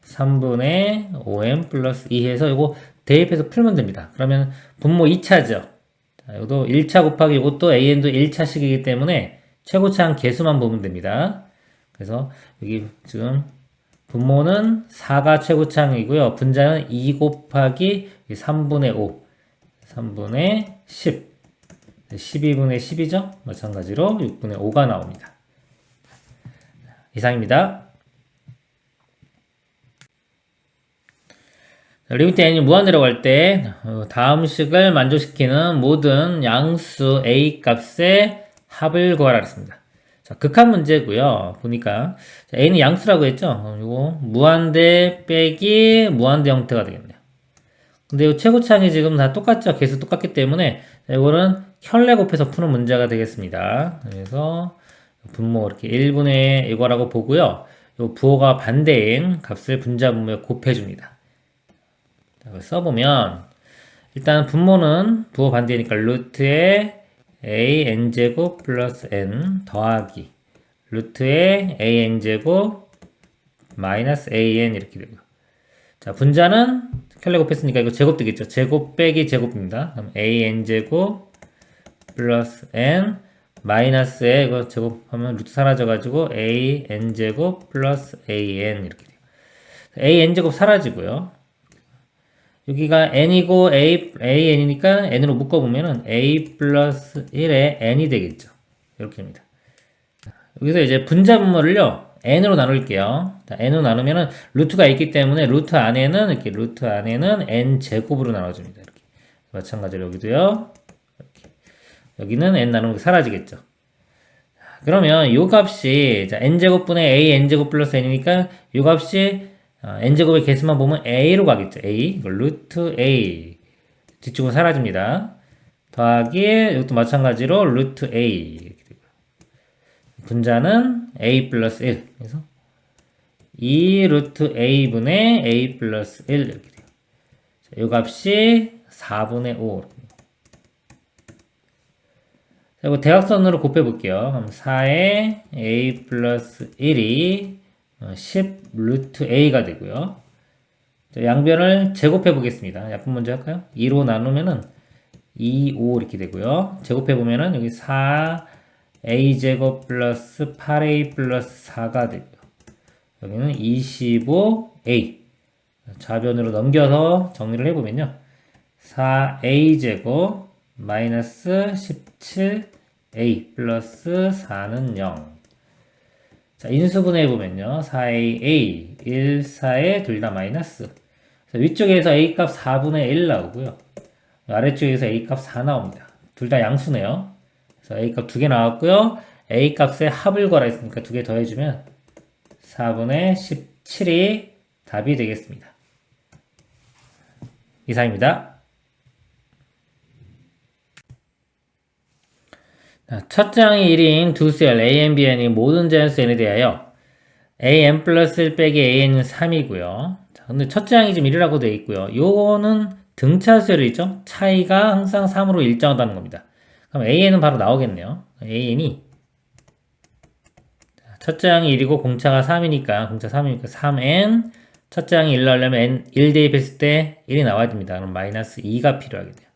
3분의 5n 플러스 2 해서 이거 대입해서 풀면 됩니다. 그러면 분모 2차죠. 자, 이것도 1차 곱하기 이것도 AN도 1차식이기 때문에 최고차항 개수만 보면 됩니다. 그래서 여기 지금 분모는 4가 최고차항이고요. 분자는 2 곱하기 3분의 5 3분의 10 12분의 10이죠. 마찬가지로 6분의 5가 나옵니다. 이상입니다. 리미트 n이 무한대로 갈 때 다음 식을 만족시키는 모든 양수 a 값의 합을 구하라 했습니다. 자, 극한 문제고요. 보니까 자, a는 양수라고 했죠. 이거 무한대 빼기 무한대 형태가 되겠네요. 근데 이 최고차항이 지금 다 똑같죠. 개수 똑같기 때문에 이거는 켤레 곱해서 푸는 문제가 되겠습니다. 그래서 분모 이렇게 1분의 이거라고 보고요. 이 부호가 반대인 값을 분자 분모에 곱해줍니다. 자, 써보면 일단 분모는 부호 반대니까 루트에 an제곱 플러스 n 더하기 루트에 an제곱 마이너스 an 이렇게 되고요. 자, 분자는 켤레 곱했으니까 이거 제곱 되겠죠. 제곱 빼기 제곱입니다. 그럼 an제곱 플러스 n 마이너스에 이거 제곱하면 루트 사라져가지고 an제곱 플러스 an 이렇게 돼요. an제곱 사라지고요. 여기가 n이고 an이니까 n으로 묶어보면은 a 플러스 1에 n이 되겠죠. 이렇게 됩니다. 여기서 이제 분자 분모를요 n으로 나눌게요. 자, n으로 나누면은 루트가 있기 때문에 루트 안에는 이렇게 루트 안에는 n 제곱으로 나눠줍니다. 이렇게 마찬가지로 여기도요. 이렇게. 여기는 n 나누는 게 사라지겠죠. 그러면 요 값이 자, n제곱분의 a n제곱 플러스 n이니까 요 값이 n제곱의 개수만 보면 a로 가겠죠. a 이걸 루트 a 뒤쪽은 사라집니다. 더하기 이것도 마찬가지로 루트 a 이렇게 되고요. 분자는 a 플러스 1 그래서 2 루트 a분의 a 플러스 1 이렇게 돼요. 자, 요 값이 4분의 5 자, 이거 대각선으로 곱해볼게요. 그럼 4에 a 플러스 1이 10 루트 a가 되고요. 자, 양변을 제곱해 보겠습니다. 약분 먼저 할까요? 2로 나누면은 2, 5 이렇게 되고요. 제곱해 보면은 여기 4a 제곱 플러스 8a 플러스 4가 되고요. 여기는 25a. 좌변으로 넘겨서 정리를 해보면요. 4a 제곱 마이너스 17a 플러스 4는 0. 자, 인수분해 해보면요. 4a, 1, 4에 둘 다 마이너스. 자, 위쪽에서 a 값 4분의 1 나오고요. 아래쪽에서 a 값 4 나옵니다. 둘 다 양수네요. 그래서 a 값 2개 나왔고요. a 값에 합을 구하라 했으니까 2개 더해주면 4분의 17이 답이 되겠습니다. 이상입니다. 첫 장이 1인 두 셀 a, b, n이 모든 자연수 n에 대하여 a, n 플러스 1 빼기 a, n은 3이고요. 자, 근데 첫 장이 지금 1이라고 되어 있고요. 요거는 등차수열이죠. 차이가 항상 3으로 일정하다는 겁니다. 그럼 a, n은 바로 나오겠네요. a, n이 첫 장이 1이고 공차가 3이니까 공차 3이니까 3n 첫째 항이 1 나오려면 n 1 대입했을 때 1이 나와야 됩니다. 그럼 마이너스 2가 필요하게 돼요.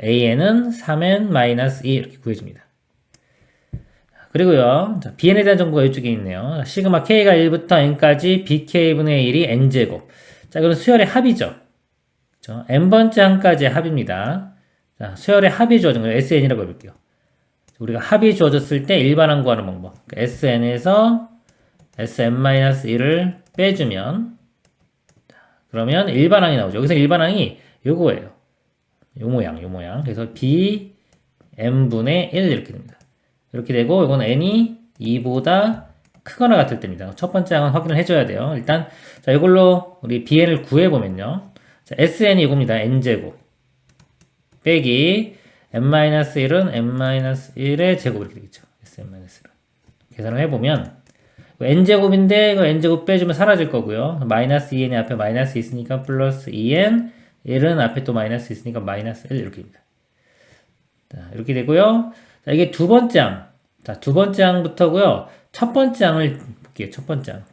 an은 3n 마이너스 2 이렇게 구해줍니다. 그리고요, 자, bn에 대한 정보가 이쪽에 있네요. 시그마 k가 1부터 n까지 bk분의 1이 n제곱. 자, 이건 수열의 합이죠. 그렇죠? n번째 항까지의 합입니다. 자, 수열의 합이 주어진 거예요. sn이라고 해볼게요. 우리가 합이 주어졌을 때 일반항 구하는 방법. 그러니까 sn에서 sn-1을 빼주면, 그러면 일반항이 나오죠. 여기서 일반항이 요거예요. 요 모양. 그래서 b n분의 1 이렇게 됩니다. 이렇게 되고, 이건 n이 2보다 크거나 같을 때입니다. 첫 번째 항은 확인을 해줘야 돼요. 일단, 자, 이걸로 우리 bn을 구해보면요. 자, sn이 이겁니다. n제곱. 빼기, n-1은 n-1의 제곱 이렇게 되겠죠. sn-1. 계산을 해보면, n제곱인데, 이거 n제곱 빼주면 사라질 거고요. 마이너스 2n이 앞에 마이너스 있으니까 플러스 2n, 1은 앞에 또 마이너스 있으니까 마이너스 1 이렇게 됩니다. 자, 이렇게 되고요. 자, 이게 두 번째 항. 자, 두 번째 항부터고요. 첫 번째 항을 볼게요. 첫 번째 항.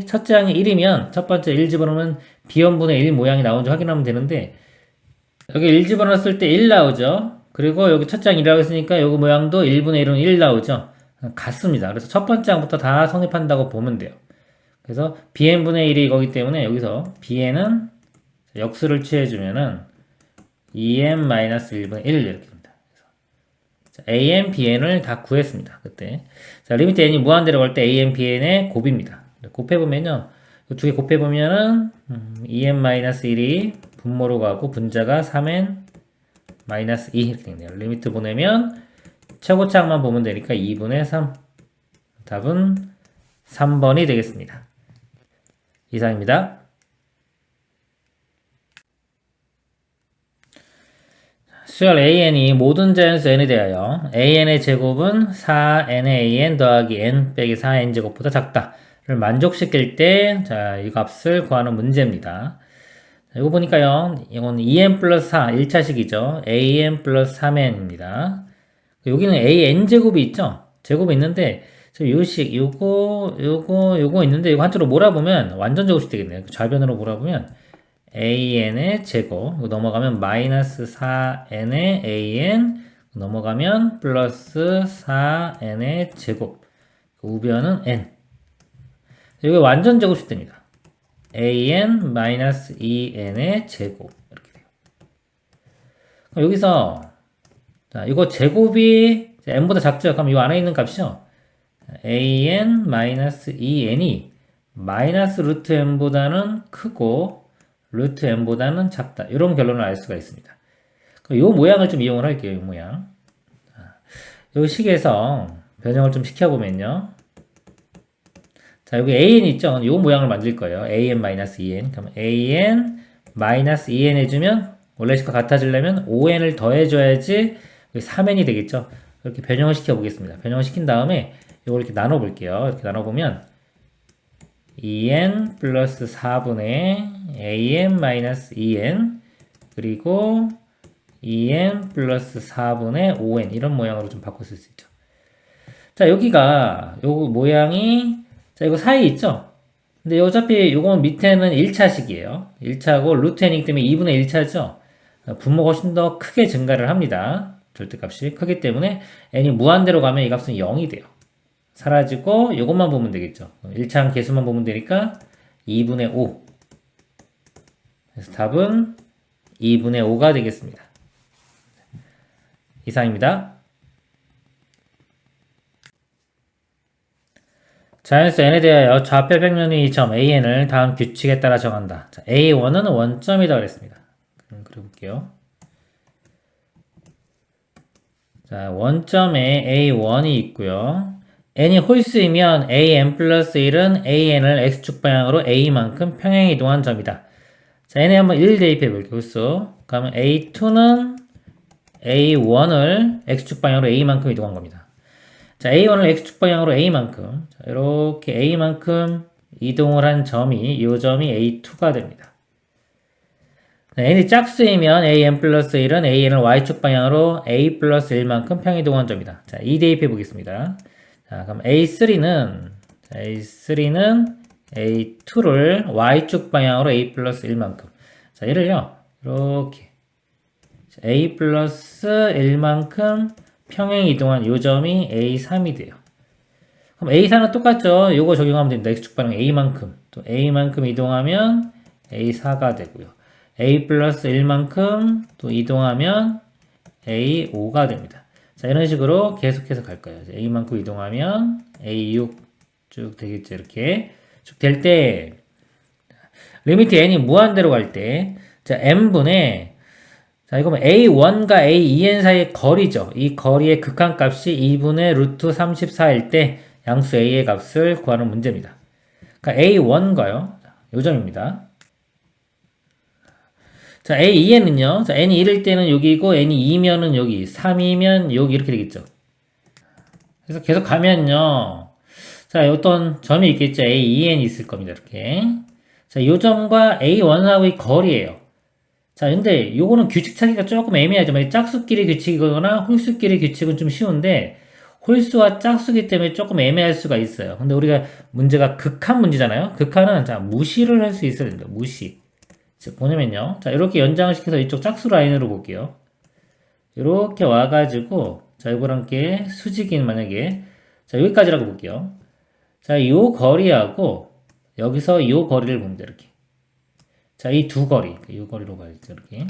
첫째 항이 1이면 첫 번째 1 집어넣으면 bn분의 1 모양이 나오는지 확인하면 되는데, 여기 1 집어넣었을 때 1 나오죠. 그리고 여기 첫째 항 1이라고 했으니까 여기 모양도 1분의 1은 1 나오죠. 같습니다. 그래서 첫 번째 항부터 다 성립한다고 보면 돼요. 그래서 bn분의 1이 이거기 때문에 여기서 bn은 역수를 취해주면은 2n-1분의 1 이렇게 됩니다. 그래서 an, bn을 다 구했습니다. 그때. 자, 리미트 n이 무한대로 갈 때 an, bn의 곱입니다. 곱해보면요. 두 개 곱해보면은 2n-1이 분모로 가고 분자가 3n-2 이렇게 되네요. 리미트 보내면 최고차항만 보면 되니까 2분의 3. 답은 3번이 되겠습니다. 이상입니다. 수열 an이 모든 자연수 n에 대하여 an의 제곱은 4nan 더하기 n 빼기 4n 제곱보다 작다를 만족시킬 때, 자, 이 값을 구하는 문제입니다. 자, 이거 보니까요, 이건 2n 플러스 4, 1차식이죠. an 플러스 3n입니다. 여기는 an 제곱이 있죠? 제곱이 있는데, 요거 있는데, 이거 한쪽으로 몰아보면 완전 제곱이 되겠네요. 좌변으로 몰아보면, an의 제곱, 이거 넘어가면 마이너스 4n의 an, 넘어가면 플러스 4n의 제곱, 우변은 n. 이게 완전 제곱이 됩니다. an 마이너스 2n의 제곱. 이렇게 돼요. 그럼 여기서, 자, 이거 제곱이 n보다 작죠? 그럼 이 안에 있는 값이요. an 마이너스 2n이 마이너스 루트 n보다는 크고 루트 n보다는 작다. 이런 결론을 알 수가 있습니다. 그럼 이 모양을 좀 이용을 할게요. 이 모양. 이 식에서 변형을 좀 시켜보면요. 자, 여기 an 있죠? 이 모양을 만들 거예요. an 마이너스 2n. 그럼 an 마이너스 2n 해주면 원래 식과 같아지려면 5n을 더해줘야지 3n이 되겠죠? 이렇게 변형을 시켜보겠습니다. 변형을 시킨 다음에 이걸 이렇게 나눠볼게요. 이렇게 나눠보면 2n 플러스 4분의 an 마이너스 2n 그리고 2n 플러스 4분의 5n 이런 모양으로 좀 바꿔 쓸 수 있죠. 자, 여기가 요 모양이 자, 이거 사이 있죠? 근데 어차피 요건 밑에는 1차식이에요. 1차고 루트 n이기 때문에 2분의 1차죠. 분모가 훨씬 더 크게 증가를 합니다. 절대값이 크기 때문에 n이 무한대로 가면 이 값은 0이 돼요. 사라지고 이것만 보면 되겠죠. 1차항 개수만 보면 되니까 2분의 5. 그래서 답은 2분의 5가 되겠습니다. 이상입니다. 자연수 n에 대하여 좌표 평면의 이 점 an을 다음 규칙에 따라 정한다. 자, a1은 원점이다 그랬습니다. 그려볼게요. 자, 원점에 a1이 있고요. n이 홀수이면 an 플러스 1은 an을 x축 방향으로 a만큼 평행 이동한 점이다. 자, n에 한번 1 대입해 볼게요. 홀수. 그러면 a2는 a1을 x축 방향으로 a만큼 이동한 겁니다. 자, a1을 x축 방향으로 a만큼, 자, 이렇게 a만큼 이동을 한 점이, 이 점이 a2가 됩니다. n이 짝수이면 an 플러스 1은 an을 y축 방향으로 a 플러스 1만큼 평이동한 점이다. 자, 2 대입해 보겠습니다. 자, 그럼 A3는 A2를 y축 방향으로 a 플러스 1만큼. 자, 얘를요, 이렇게. a 플러스 1만큼 평행 이동한 요 점이 A3이 돼요. 그럼 A4는 똑같죠? 요거 적용하면 됩니다. x축 방향 A만큼. 또 A만큼 이동하면 A4가 되고요. A 플러스 1만큼 또 이동하면 A5가 됩니다. 자, 이런 식으로 계속해서 갈 거예요. A만큼 이동하면 A6 쭉 되겠죠. 이렇게 쭉 될 때, 리미트 n이 무한대로 갈 때, 자, n분의, 자, 이거면 A1과 A2n 사이의 거리죠. 이 거리의 극한값이 2분의 루트 34일 때 양수 A의 값을 구하는 문제입니다. 그러니까 A1과요. 요 점입니다. 자, A2n은요. 자, n이 1일 때는 여기고, n이 2면은 여기, 3이면 여기 이렇게 되겠죠. 그래서 계속 가면요. 자, 어떤 점이 있겠죠. A2n이 있을 겁니다. 이렇게. 자, 요 점과 A1하고의 거리예요. 자, 근데 요거는 규칙 찾기가 조금 애매하죠. 짝수끼리 규칙이거나 홀수끼리 규칙은 좀 쉬운데, 홀수와 짝수기 때문에 조금 애매할 수가 있어요. 근데 우리가 문제가 극한 문제잖아요. 극한은 자, 무시를 할 수 있어야 됩니다. 무시. 자, 뭐냐면요. 자, 이렇게 연장을 시켜서 이쪽 짝수 라인으로 볼게요. 이렇게 와가지고, 자, 이거랑 함께 수직인 만약에, 자, 여기까지라고 볼게요. 자, 요 거리하고, 여기서 요 거리를 봅니다. 이렇게. 자, 이 두 거리. 요 거리로 가야죠. 이렇게.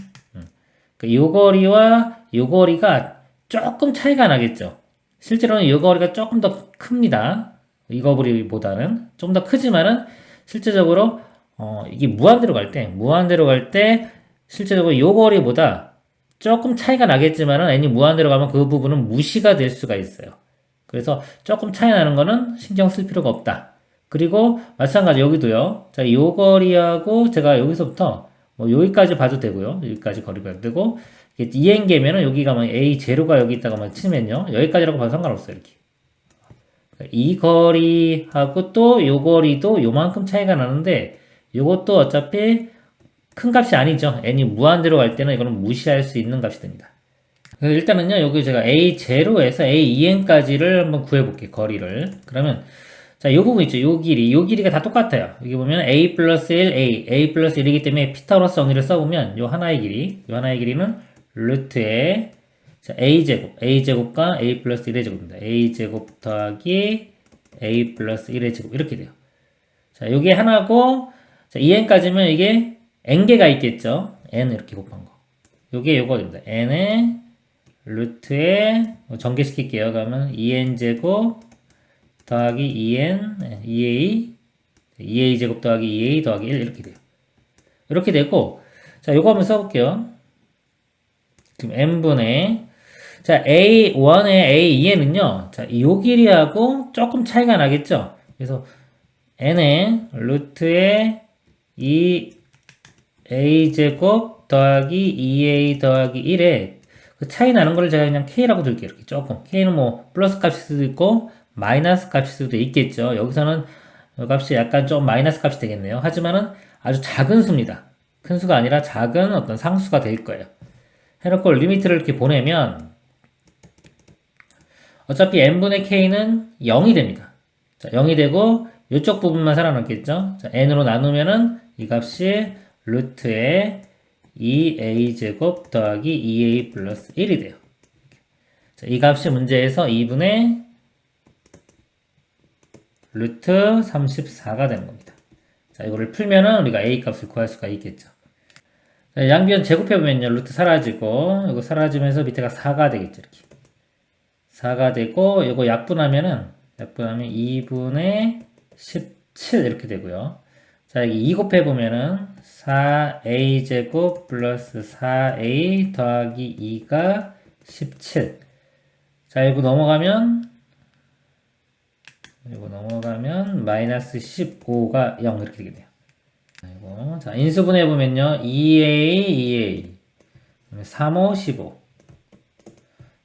요 거리와 요 거리가 조금 차이가 나겠죠. 실제로는 요 거리가 조금 더 큽니다. 이 거리보다는. 좀 더 크지만은, 실제적으로, 이게 무한대로 갈 때, 실제적으로 요 거리보다 조금 차이가 나겠지만은, n이 무한대로 가면 그 부분은 무시가 될 수가 있어요. 그래서 조금 차이 나는 거는 신경 쓸 필요가 없다. 그리고 마찬가지 여기도요. 자, 요 거리하고 제가 여기서부터 뭐 여기까지 봐도 되고요. 여기까지 거리 봐도 되고, 이게 2n개면은 여기가 뭐 A0가 여기 있다가 치면요. 여기까지라고 봐도 상관없어요. 이렇게. 이 거리하고 또 요 거리도 요만큼 차이가 나는데, 요것도 어차피 큰 값이 아니죠. n이 무한대로 갈 때는 이거는 무시할 수 있는 값이 됩니다. 일단은요, 여기 제가 A0에서 A2n까지를 한번 구해볼게요. 거리를. 그러면, 자, 요 부분 있죠. 요 길이가 다 똑같아요. 여기 보면 A 플러스 1, A 플러스 1이기 때문에 피타고라스 정리를 써보면 요 하나의 길이는 루트에 자, A제곱과 A 플러스 1의 제곱입니다. A제곱 더하기 A 플러스 1의 제곱 이렇게 돼요. 자, 요게 하나고, 자, 2n까지면 이게 n개가 있겠죠. n 이렇게 곱한 거. 요게 요거 됩니다. n의 루트에 전개시킬게요. 그러면 2n제곱 더하기 2n, 2a 제곱 더하기 2a 더하기 1 이렇게 돼요. 이렇게 되고, 자, 요거 한번 써볼게요. 지금 n분의, 자, a1의 a2n은요, 자, 요 길이하고 조금 차이가 나겠죠? 그래서 n의 루트에 2a 제곱 더하기 2a 더하기 1에 그 차이 나는 걸 제가 그냥 k라고 둘게요. 이렇게 조금. k는 뭐 플러스 값일 수도 있고, 마이너스 값일 수도 있겠죠. 여기서는 이 값이 약간 좀 마이너스 값이 되겠네요. 하지만은 아주 작은 수입니다. 큰 수가 아니라 작은 어떤 상수가 될 거예요. 해놓고 리미트를 이렇게 보내면 어차피 n분의 k는 0이 됩니다. 자, 0이 되고 이쪽 부분만 살아남겠죠. 자, n으로 나누면은 이 값이 루트에 2a제곱 더하기 2a 플러스 1이 돼요. 자, 이 값이 문제에서 2분의 루트 34가 되는 겁니다. 자, 이거를 풀면은 우리가 a 값을 구할 수가 있겠죠. 자, 양변 제곱해보면요. 루트 사라지고, 이거 사라지면서 밑에가 4가 되겠죠. 이렇게. 4가 되고, 이거 약분하면 2분의 17 이렇게 되고요. 자, 여기 2 곱해보면은 4a 제곱 플러스 4a 더하기 2가 17. 자, 이거 넘어가면 마이너스 15가 0 이렇게 되겠네요. 이거 자, 인수분해 보면요. 2a 3, 5, 15.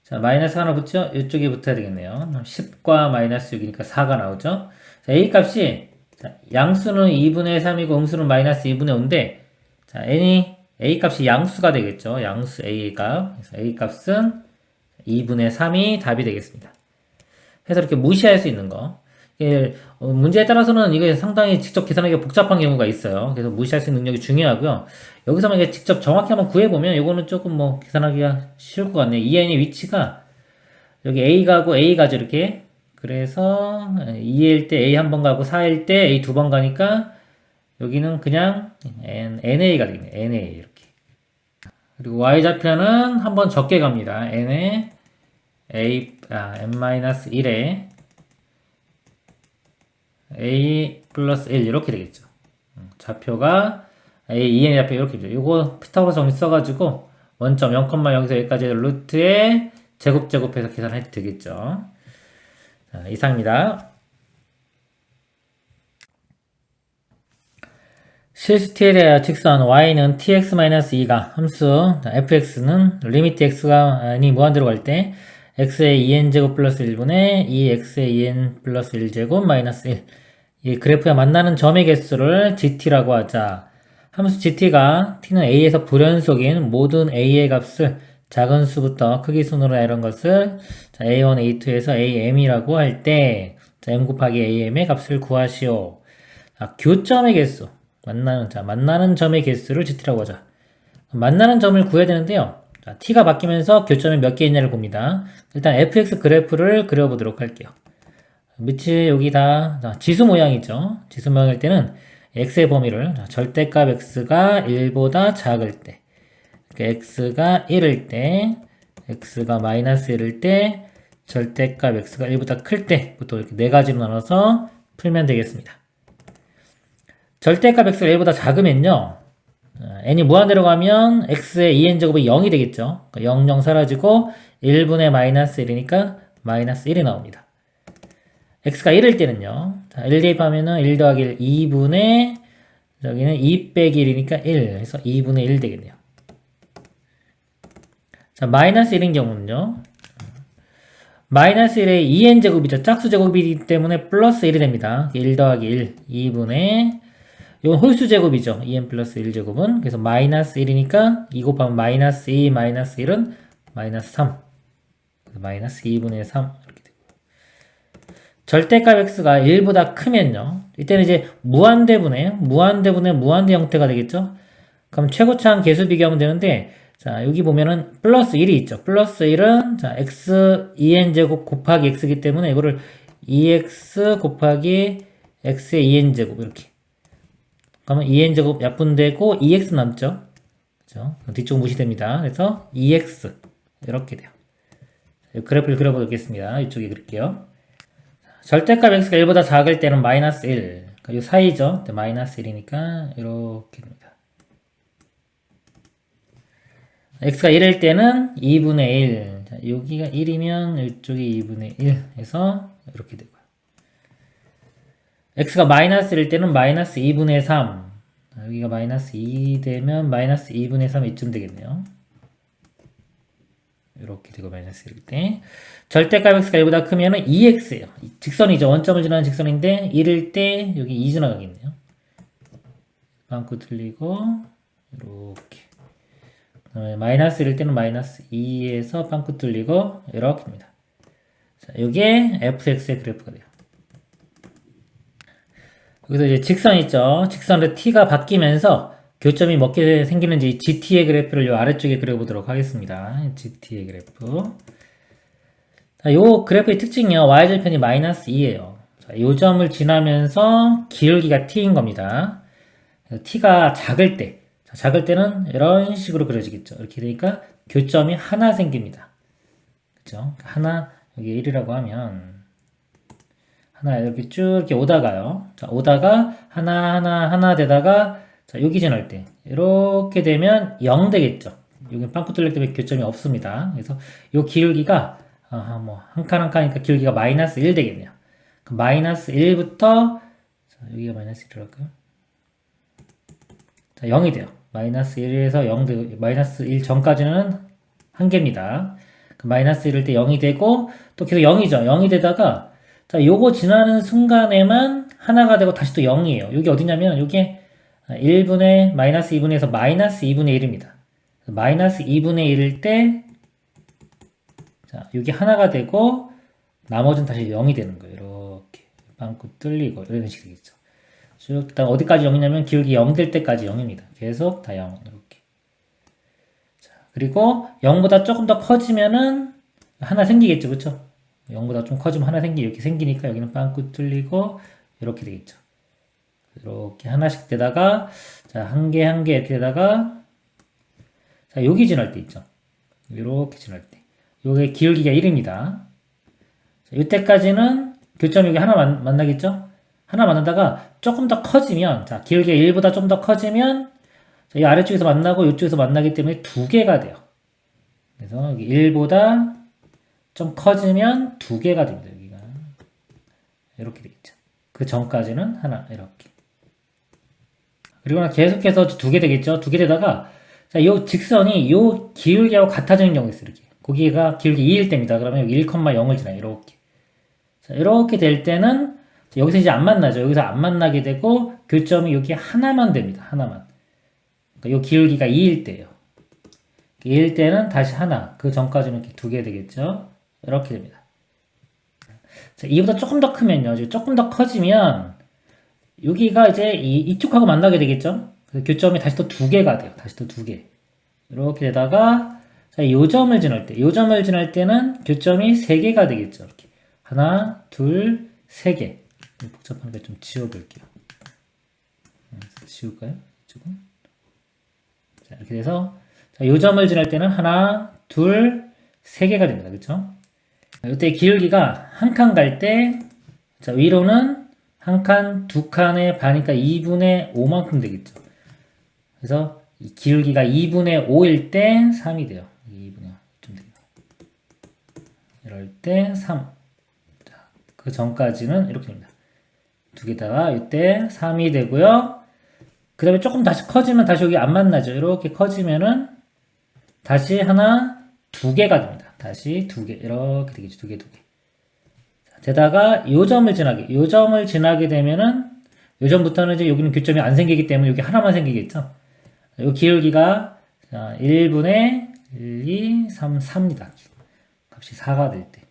자, 마이너스 하나 붙죠? 이쪽에 붙어야 되겠네요. 10과 마이너스 6이니까 4가 나오죠? 자, a 값이 자, 양수는 2분의 3이고 음수는 마이너스 2분의 5인데 자, a 값이 양수가 되겠죠. 양수 a 값. 그래서 a 값은 2분의 3이 답이 되겠습니다. 그래서 이렇게 무시할 수 있는 거. 문제에 따라서는 이게 상당히 직접 계산하기가 복잡한 경우가 있어요. 그래서 무시할 수 있는 능력이 중요하고요. 여기서 만약에 직접 정확히 한번 구해보면 이거는 조금 뭐 계산하기가 쉬울 것 같네요. EN의 위치가 여기 A 가고 A 가죠, 이렇게. 그래서 2일 때 A 한 번 가고 4일 때 A 두 번 가니까 여기는 그냥 NA가 되겠네요. NA 이렇게. 그리고 Y좌표는 한 번 적게 갑니다. N에 N-1에 A 플러스 1 이렇게 되겠죠. 좌표가 A, 2N 좌표 이렇게 되죠. 이거 피타고라스 정리 써가지고 원점 0,0에서 여기까지 루트에 제곱해서 계산해도 되겠죠. 자, 이상입니다. 실수t에 대하여 직선 y는 tx-2가 함수, fx는 리미트 x가 아니 무한대로 갈 때 x의 2n제곱 플러스 1분의 2x의 2n 플러스 1제곱 마이너스 1. 이 그래프에 만나는 점의 개수를 gt라고 하자. 함수 gt가 t는 a에서 불연속인 모든 a의 값을 작은 수부터 크기 순으로 이런 것을 a1, a2에서 am이라고 할 때 m 곱하기 am의 값을 구하시오. 교점의 개수. 만나는 점의 개수를 gt라고 하자. 만나는 점을 구해야 되는데요. 자, t가 바뀌면서 교점이 몇 개 있냐를 봅니다. 일단 fx 그래프를 그려보도록 할게요. 밑이 여기 다 지수 모양이죠. 지수 모양일 때는 x의 범위를 절대값 x가 1보다 작을 때, x가 1일 때, x가 마이너스 1일 때, 절대값 x가 1보다 클 때부터 이렇게 네 가지로 나눠서 풀면 되겠습니다. 절대값 x가 1보다 작으면요. n이 무한대로 가면 x의 2n제곱이 0이 되겠죠. 0, 0 사라지고 1분의 마이너스 1이니까 마이너스 1이 나옵니다. x가 1일 때는요. 자, 1 대입하면은 1 더하기 1, 2분의 여기는 2 빼기 1이니까 1 해서 2분의 1 되겠네요. 자, 마이너스 1인 경우는요. 마이너스 1의 2n제곱이죠. 짝수제곱이기 때문에 플러스 1이 됩니다. 1 더하기 1, 2분의 이건 홀수 제곱이죠. 2n 플러스 1제곱은. 그래서 마이너스 1이니까 2 곱하면 마이너스 2, 마이너스 1은 마이너스 3. 마이너스 2분의 3 이렇게 되고. 절대값 x가 1보다 크면요. 이때는 이제 무한대 무한대 형태가 되겠죠. 그럼 최고차항 계수 비교하면 되는데 자, 여기 보면은 플러스 1이 있죠. 플러스 1은 자, x 2n제곱 곱하기 x이기 때문에 이거를 2x 곱하기 x의 2n제곱 이렇게. 그러면 2n제곱 약분되고 2x 남죠. 그죠? 뒤쪽 무시됩니다. 그래서 2x 이렇게 돼요. 그래프를 그려보겠습니다. 이쪽에 그릴게요. 절대값 x가 1보다 작을 때는 마이너스 1. 그러니까 이 사이죠. 마이너스 1이니까 이렇게 됩니다. x가 1일 때는 2분의 1. 자, 여기가 1이면 이쪽이 2분의 1 해서 이렇게 되고요. x가 마이너스 1일 때는 마이너스 2분의 3. 여기가 마이너스 2 되면 마이너스 2분의 3 이쯤 되겠네요. 이렇게 되고 마이너스 1일 때. 절대값 x가 1보다 크면은 2x예요. 직선이죠. 원점을 지나는 직선인데 1일 때 여기 2 지나가겠네요. 빵꾸 틀리고 이렇게. 그다음에 마이너스 1일 때는 마이너스 2에서 빵꾸 뚫리고 이렇게 됩니다. 자, 이게 fx의 그래프가 돼요. 여기서 이제 직선 있죠. 직선의 t가 바뀌면서 교점이 몇개 생기는지 gt의 그래프를 요 아래쪽에 그려보도록 하겠습니다. gt의 그래프. 자, 요 그래프의 특징이요. y절편이 마이너스 2예요. 자, 요 점을 지나면서 기울기가 t인 겁니다. t가 작을 때는 이런 식으로 그려지겠죠. 이렇게 되니까 교점이 하나 생깁니다. 그죠? 하나, 여기 1이라고 하면, 하나 이렇게 쭉 이렇게 오다가요. 자, 오다가 하나 되다가, 자, 여기 지날 때, 이렇게 되면 0 되겠죠. 여기 빵꾸 뚫릴 때 교점이 없습니다. 그래서 요 기울기가, 한 칸 한 칸이니까 기울기가 마이너스 1 되겠네요. 마이너스 1부터, 자, 여기가 마이너스 1이라고 할까요? 자, 0이 돼요. 마이너스 1에서 0 되고, 마이너스 1 전까지는 한 개입니다. 마이너스 1일 때 0이 되고, 또 계속 0이죠. 0이 되다가, 자, 요거 지나는 순간에만 하나가 되고 다시 또 0이에요. 여기 어디냐면, 요게 1분의, 마이너스 2분에서 마이너스 2분의 1입니다. 마이너스 2분의 1일 때, 자, 요게 하나가 되고, 나머지는 다시 0이 되는 거예요. 이렇게. 빵꾸 뚫리고 이런 식이 되겠죠. 쭉 다 어디까지 0이냐면 기울기 0 될 때까지 0입니다. 계속 다 0 이렇게. 자, 그리고 0보다 조금 더 커지면은 하나 생기겠죠, 그렇죠? 0보다 좀 커지면 하나 이렇게 생기니까 여기는 빵꾸 뚫리고 이렇게 되겠죠. 이렇게 하나씩 되다가 자, 한 개 이렇게 되다가 자, 여기 지날 때 있죠. 이렇게 지날 때. 요게 기울기가 1입니다. 자, 이때까지는 교점 여기 하나 만나겠죠? 하나 만나다가 조금 더 커지면, 자, 기울기가 1보다 좀 더 커지면, 자, 이 아래쪽에서 만나고 이쪽에서 만나기 때문에 두 개가 돼요. 그래서 여기 1보다 좀 커지면 두 개가 됩니다, 여기가. 이렇게 되겠죠. 그 전까지는 하나, 이렇게. 그리고 계속해서 두 개 되겠죠? 두 개 되다가, 자, 요 직선이 요 기울기하고 같아지는 경우가 있어요, 이렇게. 거기가 기울기 2일 때입니다. 그러면 여기 1,0을 지나요, 이렇게. 자, 이렇게 될 때는, 여기서 이제 안 만나죠. 여기서 안 만나게 되고, 교점이 여기 하나만 됩니다, 하나만. 그러니까 요 기울기가 2일 때예요. 2일 때는 다시 하나, 그 전까지는 이렇게 두 개 되겠죠? 이렇게 됩니다. 자, 이보다 조금 더 크면요, 조금 더 커지면, 여기가 이제 이쪽하고 만나게 되겠죠? 그래서 교점이 다시 또 두 개가 돼요. 다시 또 두 개. 이렇게 되다가, 자, 요 점을 지날 때는 교점이 세 개가 되겠죠. 이렇게. 하나, 둘, 세 개. 복잡하니까 좀 지워볼게요. 지울까요? 이쪽은. 자, 이렇게 돼서, 자, 요 점을 지날 때는 하나, 둘, 세 개가 됩니다. 그쵸? 이때 기울기가 한 칸 갈 때, 자, 위로는 한 칸, 두 칸의 반이니까 2분의 5만큼 되겠죠. 그래서 이 기울기가 2분의 5일 때 3이 돼요. 2분의 5좀 됩니다. 이럴 때 3. 자, 그 전까지는 이렇게 됩니다. 두 개다가 이때 3이 되고요. 그 다음에 조금 다시 커지면 다시 여기 안 만나죠. 이렇게 커지면은 다시 하나, 두 개가 됩니다. 다시 두 개. 이렇게 되겠죠. 두 개. 게다가 요 점을 지나게 되면은 요 점부터는 이제 여기는 교점이 안 생기기 때문에 여기 하나만 생기겠죠. 요 기울기가 1분의 1, 2, 3, 4입니다. 값이 4가 될 때.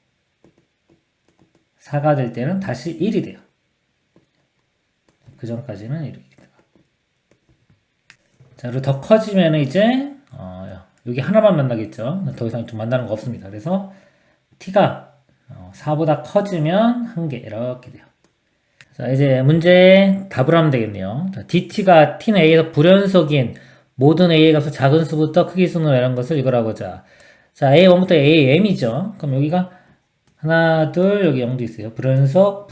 4가 될 때는 다시 1이 돼요. 그 전까지는 이렇게 돼요. 자, 그리고 더 커지면은 이제 여기 하나만 만나겠죠. 더 이상 좀 만나는 거 없습니다. 그래서 t가 4보다 커지면 한 개 이렇게 돼요. 자, 이제 문제 답을 하면 되겠네요. 자, dt가 t는 a에서 불연속인 모든 a의 값을 작은 수부터 크기 순으로 내는 것을 이거라고자. 자, a1부터 am이죠. 그럼 여기가 하나, 둘, 여기 0도 있어요. 불연속.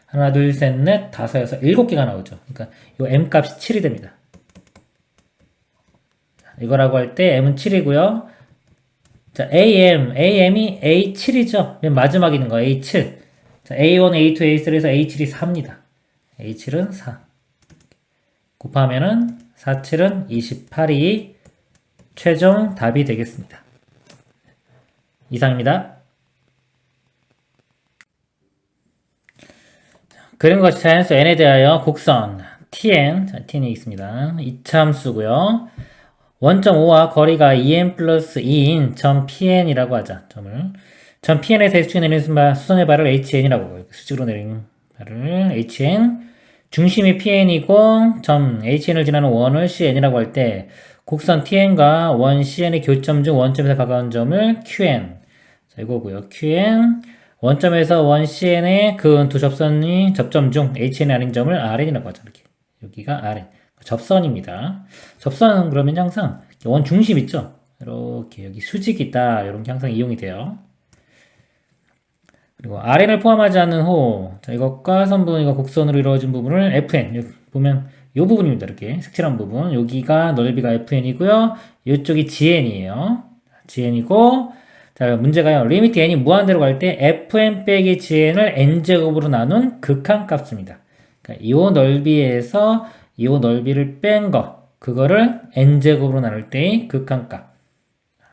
하나, 둘, 셋, 넷, 다섯, 여섯, 7개가 나오죠. 그러니까 요 m 값이 7이 됩니다. 이거라고 할 때 m은 7이고요. 자, am이 A7이죠. 맨 마지막에 있는 거, A7. 자, A1, A2, A3에서 A7이 4입니다. A7은 4. 곱하면은 4, 7은 28이 최종 답이 되겠습니다. 이상입니다. 그림과 같이 자연수 n에 대하여 곡선 tn, 자, tn이 있습니다. 이차함수고요. 원점 O와 거리가 2n 플러스 2인 점 Pn이라고 하자. 점 Pn에서 X축에 내리는 수선의 발을 HN이라고 수직으로 내리는 발을 HN. 중심이 Pn이고 점 HN을 지나는 원을 CN이라고 할 때 곡선 TN과 원 CN의 교점 중 원점에서 가까운 점을 QN. 자, 이거고요. QN. 원점에서 원 CN의 그 두 접선이 접점 중 HN이 아닌 점을 RN이라고 하죠. 이렇게. 여기가 RN. 접선입니다. 접선은 그러면 항상 원 중심 있죠? 이렇게 여기 수직이 있다. 이런 게 항상 이용이 돼요. 그리고 RN을 포함하지 않는 호. 자, 이것과 선분, 이거 곡선으로 이루어진 부분을 FN. 여기 보면 이 부분입니다. 이렇게 색칠한 부분. 여기가 넓이가 FN이고요. 이쪽이 GN이에요. GN이고, 자, 문제가요. 리미트 n이 무한대로 갈 때 FN 빼기 GN을 n제곱으로 나눈 극한값입니다. 그러니까 이 넓이에서 이 넓이를 뺀 거, 그거를 n제곱으로 나눌 때의 극한값.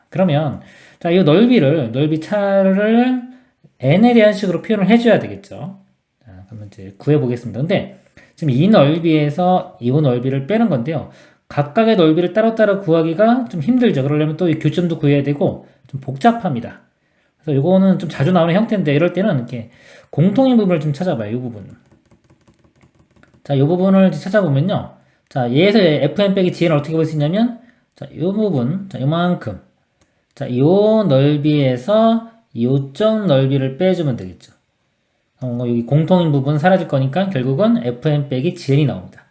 그러면, 자, 이 넓이 차를 n에 대한 식으로 표현을 해줘야 되겠죠. 자, 그러면 이제 구해보겠습니다. 근데, 지금 이 넓이에서 이 넓이를 빼는 건데요. 각각의 넓이를 따로따로 구하기가 좀 힘들죠. 그러려면 또 이 교점도 구해야 되고, 좀 복잡합니다. 그래서 이거는 좀 자주 나오는 형태인데 이럴 때는 이렇게 공통인 부분을 좀 찾아봐요. 이 부분. 자, 이 부분을 찾아보면요. 자, 얘에서 fn 빼기 g는 어떻게 볼 수 있냐면 자, 이 부분, 자, 요만큼. 자, 요 넓이에서 요쪽 넓이를 빼주면 되겠죠. 여기 공통인 부분 사라질 거니까 결국은 fn 빼기 gn이 나옵니다.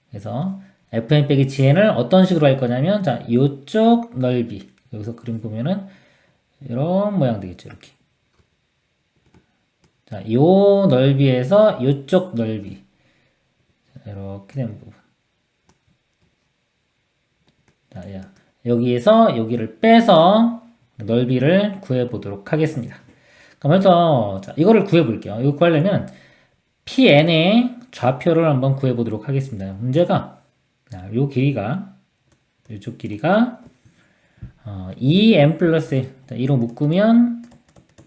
그래서 fn 빼기 gn을 어떤 식으로 할 거냐면 자, 요쪽 넓이 여기서 그림 보면은 이런 모양 되겠죠. 이렇게. 자, 요 넓이에서 요쪽 넓이 이렇게 된 부분. 자, 여기에서 여기를 빼서 넓이를 구해보도록 하겠습니다. 그러면서 자, 이거를 구해볼게요. 이거 구하려면 PN의 좌표를 한번 구해보도록 하겠습니다. 문제가 자, 요 길이가 이쪽 길이가 2n 플러스 1 자, 2로 묶으면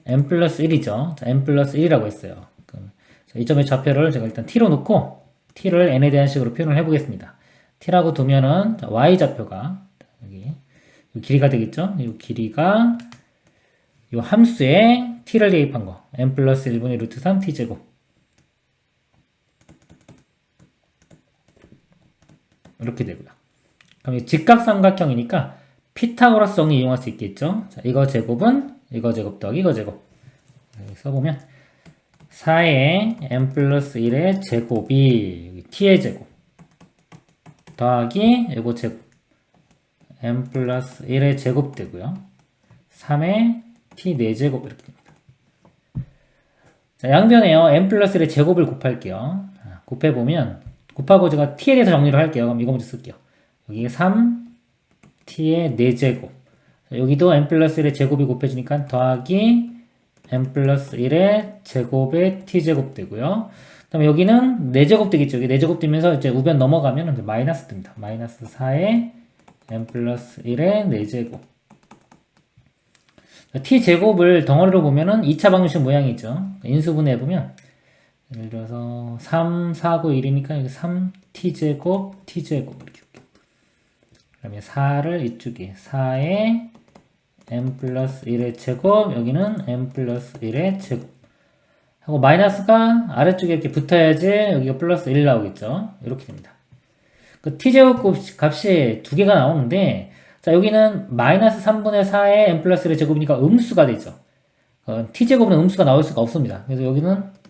n 플러스 1이죠. 자, n 플러스 1이라고 했어요. 그럼 이 점의 좌표를 제가 일단 t로 놓고 t를 n에 대한 식으로 표현을 해보겠습니다. t라고 두면은 자, y 좌표가 여기 이 길이가 되겠죠. 이 길이가 이 함수에 t를 대입한 거 n 플러스 1분의 루트 3 t제곱 이렇게 되고요. 그럼 이 직각삼각형이니까 피타고라스 정리 이용할 수 있겠죠. 자, 이거 제곱은 이거 제곱 더하기 이거 제곱 여기 써보면 4의 n 플러스 1의 제곱이 여기 t의 제곱 더하기 이거 제곱 n 플러스 1의 제곱 되고요. 3의 t 4제곱 이렇게 됩니다. 자, 양변에요. n 플러스 1의 제곱을 곱할게요. 곱해보면 곱하고 제가 t에 대해서 정리를 할게요. 그럼 이거 먼저 쓸게요. 여기 3t의 4제곱 여기도 n 플러스 1의 제곱이 곱해지니까 더하기 n 플러스 1의 제곱의 t제곱 되고요. 그 다음에 여기는 4제곱 되겠죠. 여기 4제곱 되면서 이제 우변 넘어가면 이제 마이너스 듭니다. 마이너스 4의 n 플러스 1의 4제곱 t제곱을 덩어리로 보면은 2차 방정식 모양이죠. 인수분해 해보면 예를 들어서 3, 4, 9, 1이니까 여기 3t제곱, t제곱 이렇게 그 다음에 4를 이쪽에 4의 n 플러스 1의 제곱 여기는 n 플러스 1의 제곱 하고 마이너스가 아래쪽에 이렇게 붙어야지 여기가 플러스 1 나오겠죠. 이렇게 됩니다. 그 t제곱 값이 두 개가 나오는데 자 여기는 마이너스 3분의 4의 n 플러스 1의 제곱이니까 음수가 되죠. t제곱은 음수가 나올 수가 없습니다. 그래서 여기는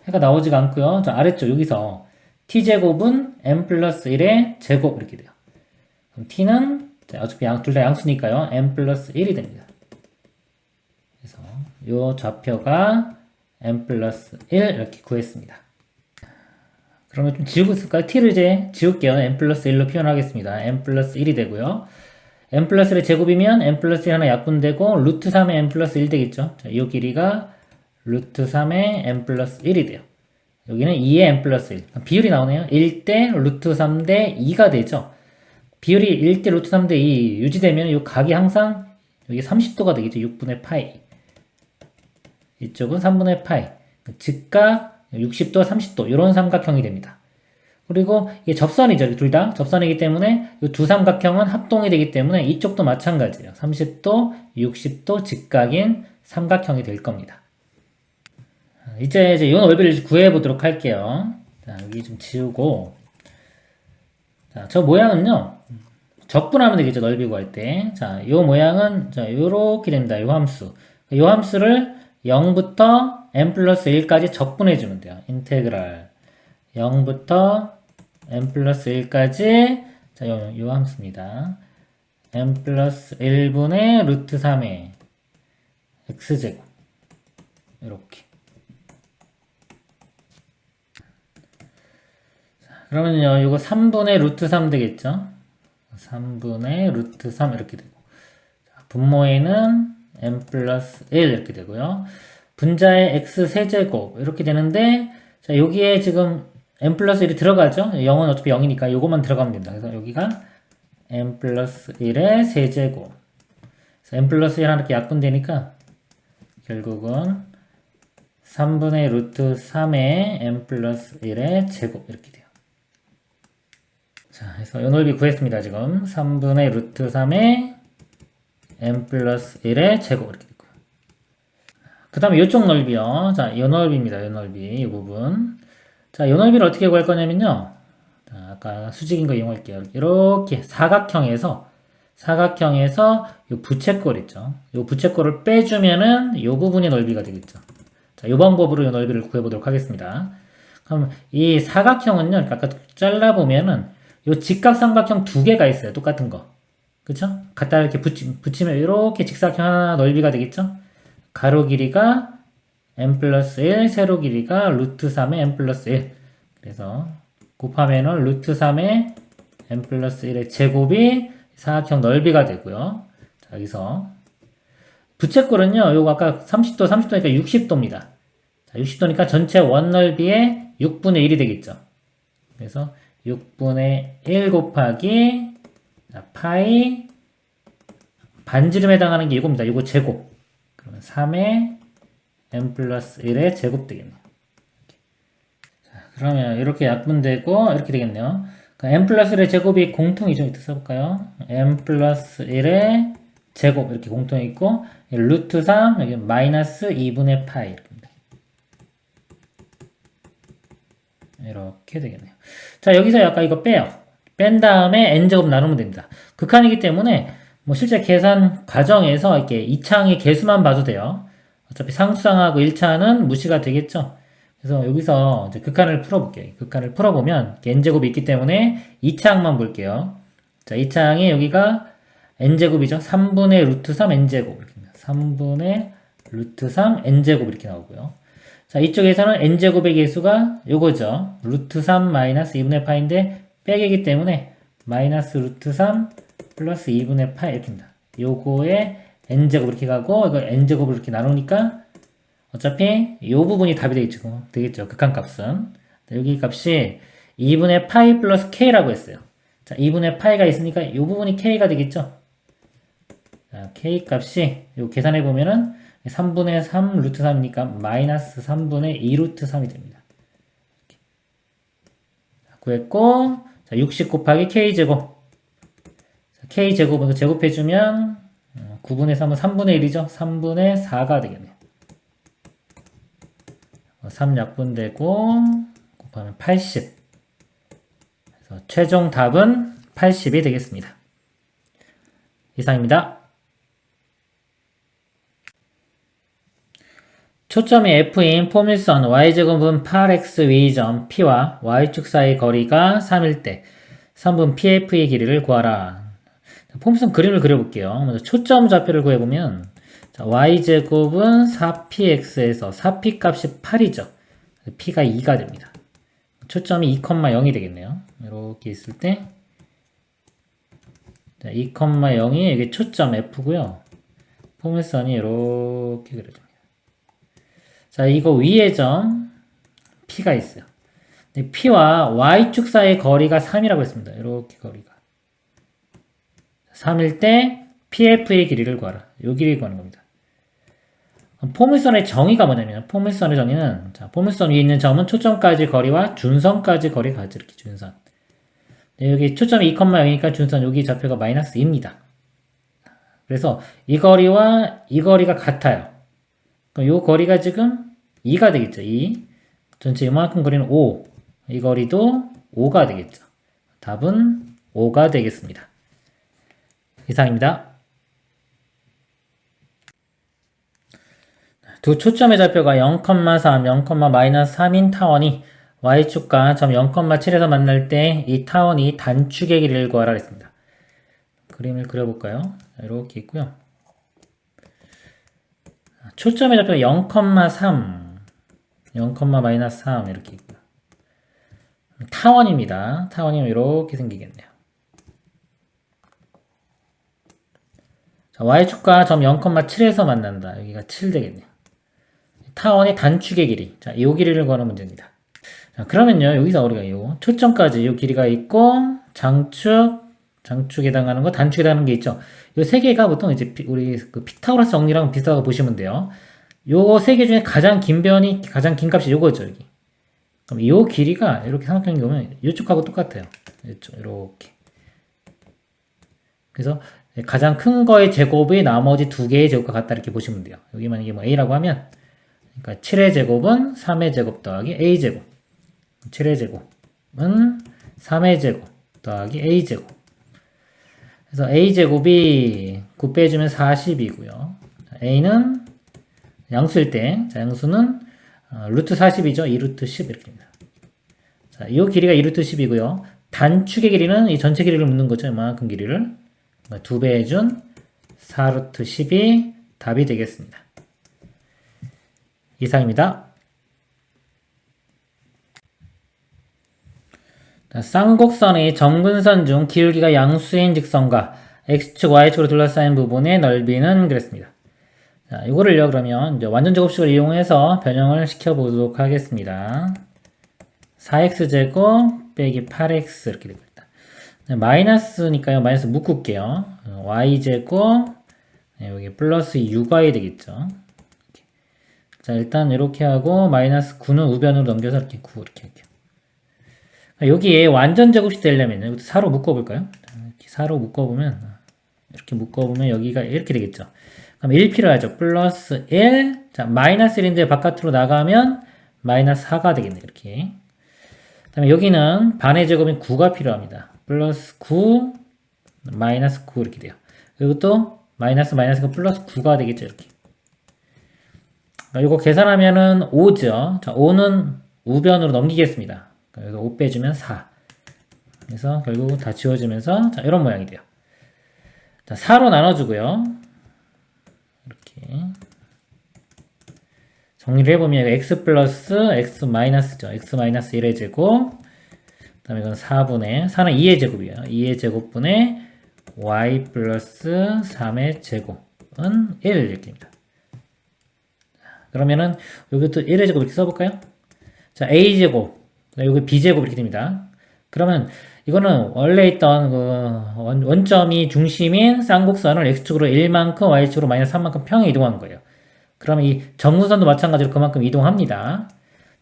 해가 나오지가 않고요. 자 아래쪽 여기서 t제곱은 n 플러스 1의 제곱 이렇게 돼요. 그럼 t는 어차피 둘 다 양수니까요. n 플러스 1이 됩니다. 그래서 요 좌표가 n 플러스 1 이렇게 구했습니다. 그러면 좀 지우고 있을까요? t를 이제 지울게요. n 플러스 1로 표현하겠습니다. n 플러스 1이 되고요. n 플러스 1의 제곱이면 n 플러스 1 하나 약분되고 루트 3의 n 플러스 1 되겠죠. 자, 이 길이가 루트 3의 n 플러스 1이 돼요. 여기는 2의 n 플러스 1. 비율이 나오네요. 1대 루트 3대 2가 되죠. 비율이 1대 루트 3대 2 유지되면 이 각이 항상 여기 30도가 되겠죠. 6분의 파이. 이쪽은 3분의 파이. 직각 60도, 30도 이런 삼각형이 됩니다. 그리고 이게 접선이죠. 둘 다 접선이기 때문에 이 두 삼각형은 합동이 되기 때문에 이쪽도 마찬가지예요. 30도, 60도 직각인 삼각형이 될 겁니다. 이제 이 넓이를 구해 보도록 할게요. 자, 여기 좀 지우고 자, 저 모양은요. 적분하면 되겠죠. 넓이 구할 때. 자, 요 모양은 자, 요렇게 됩니다. 요 함수. 요 함수를 0부터 n 플러스 1까지 적분해 주면 돼요. 인테그랄 0부터 n 플러스 1까지 자, 요 함수입니다. n 플러스 1분의 루트 3의 x제곱 이렇게 그러면요, 이거 3분의 루트 3 되겠죠? 3분의 루트 3 이렇게 되고 분모에는 n 플러스 1 이렇게 되고요. 분자의 x 세제곱 이렇게 되는데 자 여기에 지금 n 플러스 1이 들어가죠? 0은 어차피 0이니까 요것만 들어가면 됩니다. 그래서 여기가 n 플러스 1의 세제곱 그래서 n 플러스 1 하나 이렇게 약분되니까 결국은 3분의 루트 3의 n 플러스 1의 제곱 이렇게 돼요. 자, 그래서 요 넓이 구했습니다. 지금 3분의 루트 3의 n 플러스 1의 제곱 이렇게 됐고요. 그 다음에 이쪽 넓이요. 자, 이 넓이입니다. 이 넓이, 이 부분. 자, 이 넓이를 어떻게 구할 거냐면요. 자, 아까 수직인 거 이용할게요. 이렇게 사각형에서 이 부채꼴 있죠. 이 부채꼴을 빼주면은 이 부분이 넓이가 되겠죠. 자, 이 방법으로 이 넓이를 구해보도록 하겠습니다. 그럼 이 사각형은요, 아까 잘라보면은 이 직각삼각형 두 개가 있어요. 똑같은 거. 그쵸? 갖다 이렇게 붙이면 이렇게 직사각형 하나 넓이가 되겠죠? 가로 길이가 n 플러스 1, 세로 길이가 루트 3의 n 플러스 1. 그래서 곱하면은 루트 3의 n 플러스 1의 제곱이 사각형 넓이가 되고요. 자, 여기서 부채꼴은요, 요거 아까 30도, 30도니까 60도입니다. 자, 60도니까 전체 원 넓이의 6분의 1이 되겠죠. 그래서 6분의 1 곱하기 파이 반지름에 해당하는 게 이겁니다. 이거 제곱. 그러면 3의 n 플러스 1의 제곱 되겠네요. 자, 그러면 이렇게 약분되고 이렇게 되겠네요. n 플러스 1의 제곱이 공통이죠. 이렇게 써볼까요? n 플러스 1의 제곱 이렇게 공통이 있고 루트 3 여기 마이너스 2분의 파이 이렇게 되겠네요. 자, 여기서 아까 이거 빼요. 뺀 다음에 n제곱 나누면 됩니다. 극한이기 때문에 뭐 실제 계산 과정에서 이렇게 2차항의 개수만 봐도 돼요. 어차피 상수항하고 1차는 무시가 되겠죠. 그래서 여기서 이제 극한을 풀어볼게요. 극한을 풀어보면 n제곱이 있기 때문에 2차항만 볼게요. 자, 2차항이 여기가 n제곱이죠. 3분의 루트 3 n제곱. 3분의 루트 3 n제곱 이렇게 나오고요. 자, 이쪽에서는 n제곱의 개수가 요거죠. 루트 3 마이너스 2분의 파인데 빼기이기 때문에 마이너스 루트 3 플러스 2분의 파 이렇게입니다. 요거에 n제곱 이렇게 가고 이거 n제곱을 이렇게 나누니까 어차피 요 부분이 답이 되겠죠. 극한값은. 여기 값이 2분의 파이 플러스 k라고 했어요. 자, 2분의 파이가 있으니까 요 부분이 k가 되겠죠. 자, k 값이 요 계산해 보면은 3분의 3 루트 3이니까 마이너스 3분의 2 루트 3이 됩니다. 자, 구했고 자, 60 곱하기 k제곱 k제곱은 제곱해주면 9분의 3은 3분의 1이죠. 3분의 4가 되겠네요. 3 약분되고 곱하면 80. 그래서 최종 답은 80이 되겠습니다. 이상입니다. 초점이 F인 포물선 y제곱은 8x 위점 P와 y축 사이 거리가 3일 때 3분 PF의 길이를 구하라. 포물선 그림을 그려볼게요. 먼저 초점 좌표를 구해보면 자, y제곱은 4px에서 4p 값이 8이죠. p가 2가 됩니다. 초점이 2,0이 되겠네요. 이렇게 있을 때 2,0이 이게 초점 F고요. 포물선이 이렇게 그려집니다. 자, 이거 위에 점 P가 있어요. P와 Y축 사이의 거리가 3이라고 했습니다. 이렇게 거리가 3일 때 PF의 길이를 구하라. 요 길이 구하는 겁니다. 포물선의 정의가 뭐냐면 포물선의 정의는 자, 포물선 위에 있는 점은 초점까지 거리와 준선까지 거리가 같이 이렇게 준선. 여기 초점이 2,0이니까 준선 여기 좌표가 마이너스 2입니다. 그래서 이 거리와 이 거리가 같아요. 그럼 요 거리가 지금 2가 되겠죠. 2. 전체 이만큼 거리는 5. 이 거리도 5가 되겠죠. 답은 5가 되겠습니다. 이상입니다. 두 초점의 좌표가 0,3, 0,-3인 타원이 y축과 점 0,7에서 만날 때 이 타원이 단축의 길이를 구하라 했습니다. 그림을 그려볼까요? 이렇게 있고요. 초점의 좌표가 0,3, 0,-3 이렇게 있고요. 타원입니다. 타원이면 이렇게 생기겠네요. 자, y축과 점 0,7에서 만난다. 여기가 7 되겠네요. 타원의 단축의 길이. 자, 이 길이를 구하는 문제입니다. 자, 그러면요, 여기서 우리가 요 초점까지 요 길이가 있고, 장축에 해당하는 거, 단축에 해당하는 게 있죠. 요 세 개가 보통 이제 우리 그 피타고라스 정리랑 비슷하다고 보시면 돼요. 요 세 개 중에 가장 긴 값이 요거죠, 여기. 그럼 요 길이가 이렇게 삼각형이 오면 요쪽하고 똑같아요. 요쪽, 이렇게. 그래서 가장 큰 거의 제곱이 나머지 두 개의 제곱과 같다 이렇게 보시면 돼요. 여기만 이게 뭐 A라고 하면 그러니까 7의 제곱은 3의 제곱 더하기 a제곱. 7의 제곱은 3의 제곱 더하기 a제곱. 그래서 a제곱이 9 빼주면 40이고요. a는 양수일 때, 자, 양수는 루트 40이죠. 2루트 10 이렇게 됩니다. 자, 이 길이가 2루트 10이고요. 단축의 길이는 이 전체 길이를 묻는 거죠. 이만큼 길이를. 2배 해준 4루트 10이 답이 되겠습니다. 이상입니다. 쌍곡선의 점근선 중 기울기가 양수인 직선과 x축, y축으로 둘러싸인 부분의 넓이는 그랬습니다. 자, 이거를요, 그러면 이제 완전 제곱식을 이용해서 변형을 시켜보도록 하겠습니다. 4x제곱 빼기 8x 이렇게 됩니다. 마이너스니까요, 마이너스 묶을게요. y제곱, 여기 플러스 6y 되겠죠. 이렇게. 자, 일단 이렇게 하고, 마이너스 9는 우변으로 넘겨서 이렇게 9 이렇게 할게요. 여기에 완전 제곱식 되려면, 이것도 4로 묶어볼까요? 이렇게 4로 묶어보면, 이렇게 묶어보면 여기가 이렇게 되겠죠. 그럼 1 필요하죠. 플러스 1. 자, 마이너스 1인데 바깥으로 나가면 마이너스 4가 되겠네요. 이렇게. 그 다음에 여기는 반의 제곱인 9가 필요합니다. 플러스 9, 마이너스 9 이렇게 돼요. 그리고 또 마이너스가 플러스 9가 되겠죠. 이렇게. 이거 계산하면은 5죠. 자, 5는 우변으로 넘기겠습니다. 그래서 5 빼주면 4. 그래서 결국 다 지워지면서 자, 이런 모양이 돼요. 자, 4로 나눠주고요. 이렇게 정리를 해보면 x 플러스 x 마이너스죠. x 마이너스 1의 제곱. 그 다음에 이건 4분의 4는 2의 제곱이에요. 2의 제곱분의 y 플러스 3의 제곱은 1 이렇게입니다. 그러면은 여기 또 1의 제곱 이렇게 써볼까요? 자, a 제곱, 여기 b 제곱 이렇게 됩니다. 그러면 이거는 원래 있던 그 원점이 중심인 쌍곡선을 x축으로 1만큼 y축으로 마이너스 3만큼 평에 이동한 거예요. 그러면 이 정근선도 마찬가지로 그만큼 이동합니다.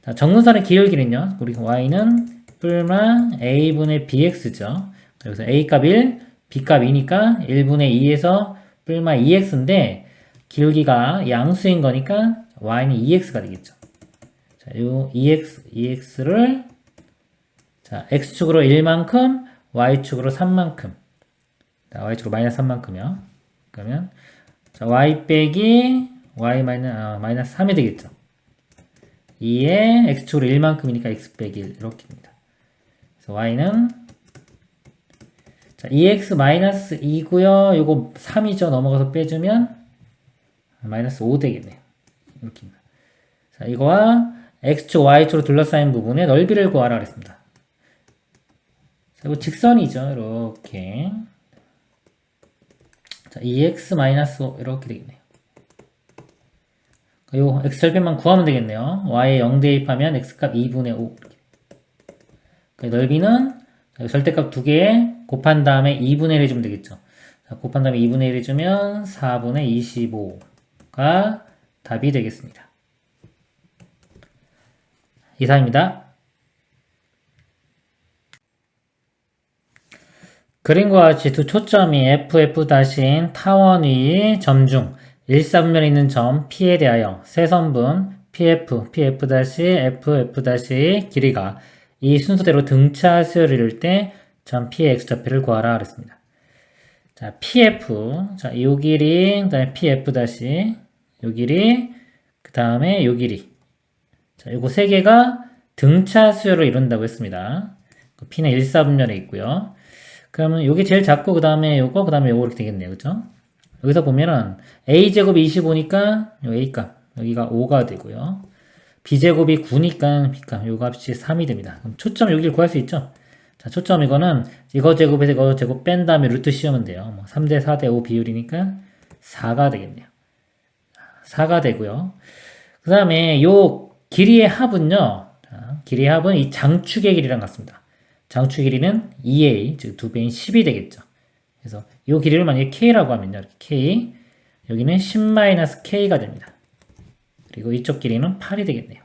자, 정근선의 기울기는요. 우리 y는 뿔마 a분의 bx죠. 여기서 a 값 1, b 값 2니까 1분의 2에서 뿔마 2x인데 기울기가 양수인 거니까 y는 2x가 되겠죠. 자, 요 2x를 자, x축으로 1만큼, y축으로 3만큼. 자, y축으로 마이너스 3만큼이요. 그러면, 자, y 빼기, 마이너스 3이 되겠죠. 2에 x축으로 1만큼이니까 x 빼기 1, 이렇게 됩니다. 그래서 y는, 자, 2x 마이너스 2고요. 요거 3이죠. 넘어가서 빼주면, 마이너스 5 되겠네요. 이렇게입니다. 자, 이거와 x축, y축으로 둘러싸인 부분의 넓이를 구하라 그랬습니다. 자, 이거 직선이죠. 이렇게. 자, 2x-5 이렇게 되겠네요. 요 x절편만 구하면 되겠네요. y에 0 대입하면 x값 2분의 5. 이렇게. 넓이는 절대값 2개 곱한 다음에 2분의 1 해주면 되겠죠. 자, 곱한 다음에 2분의 1 해주면 4분의 25가 답이 되겠습니다. 이상입니다. 그림과 같이 두 초점이 FF'인 타원 위의 점 중 1사분면에 있는 점 P에 대하여 세 선분 PF, FF'의 길이가 이 순서대로 등차 수열을 이룰 때 점 P의 X좌표를 구하라 그랬습니다. 자, PF, 자, 요 길이, 그 다음에 PF 요 길이, 그 다음에 요 길이. 자, 요거 세 개가 등차 수열을 이룬다고 했습니다. P는 1사분면에 있고요. 그러면 요게 제일 작고 그 다음에 요거 그 다음에 요거 이렇게 되겠네요. 그죠? 여기서 보면은 a제곱이 25니까 요 a값 여기가 5가 되고요. b제곱이 9니까 b값 요 값이 3이 됩니다. 그럼 초점 여기를 구할 수 있죠? 자, 초점 이거는 이거 제곱에서 이거 제곱 뺀 다음에 루트 씌우면 돼요. 뭐 3대 4대 5 비율이니까 4가 되겠네요. 4가 되고요. 그 다음에 요 길이의 합은요. 자, 길이의 합은 이 장축의 길이랑 같습니다. 장축 길이는 2a, 즉 2배인 10이 되겠죠. 그래서 이 길이를 만약에 k라고 하면요. 이렇게 k, 여기는 10-k가 됩니다. 그리고 이쪽 길이는 8이 되겠네요.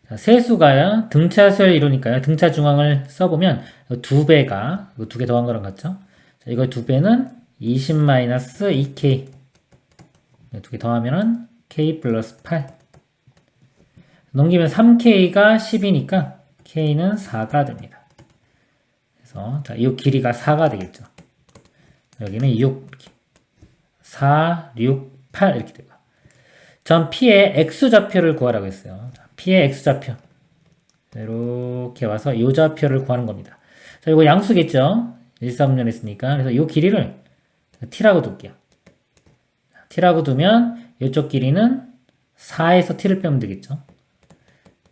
자, 세수가 등차수를 이루니까요. 등차 중앙을 써보면 2배가, 이거 2개 더한 거랑 같죠? 자, 이거 2배는 20-2k. 2개 더하면은 k 플러스 8. 넘기면 3k가 10이니까 k는 4가 됩니다. 그래서 자, 이 길이가 4가 되겠죠. 여기는 6, 4, 6, 8 이렇게 되고. 전 P의 X좌표를 구하라고 했어요. 자, P의 X좌표. 이렇게 와서 이 좌표를 구하는 겁니다. 자, 이거 양수겠죠? 1, 3년 했으니까. 그래서 이 길이를 T라고 둘게요. T라고 두면 이쪽 길이는 4에서 T를 빼면 되겠죠?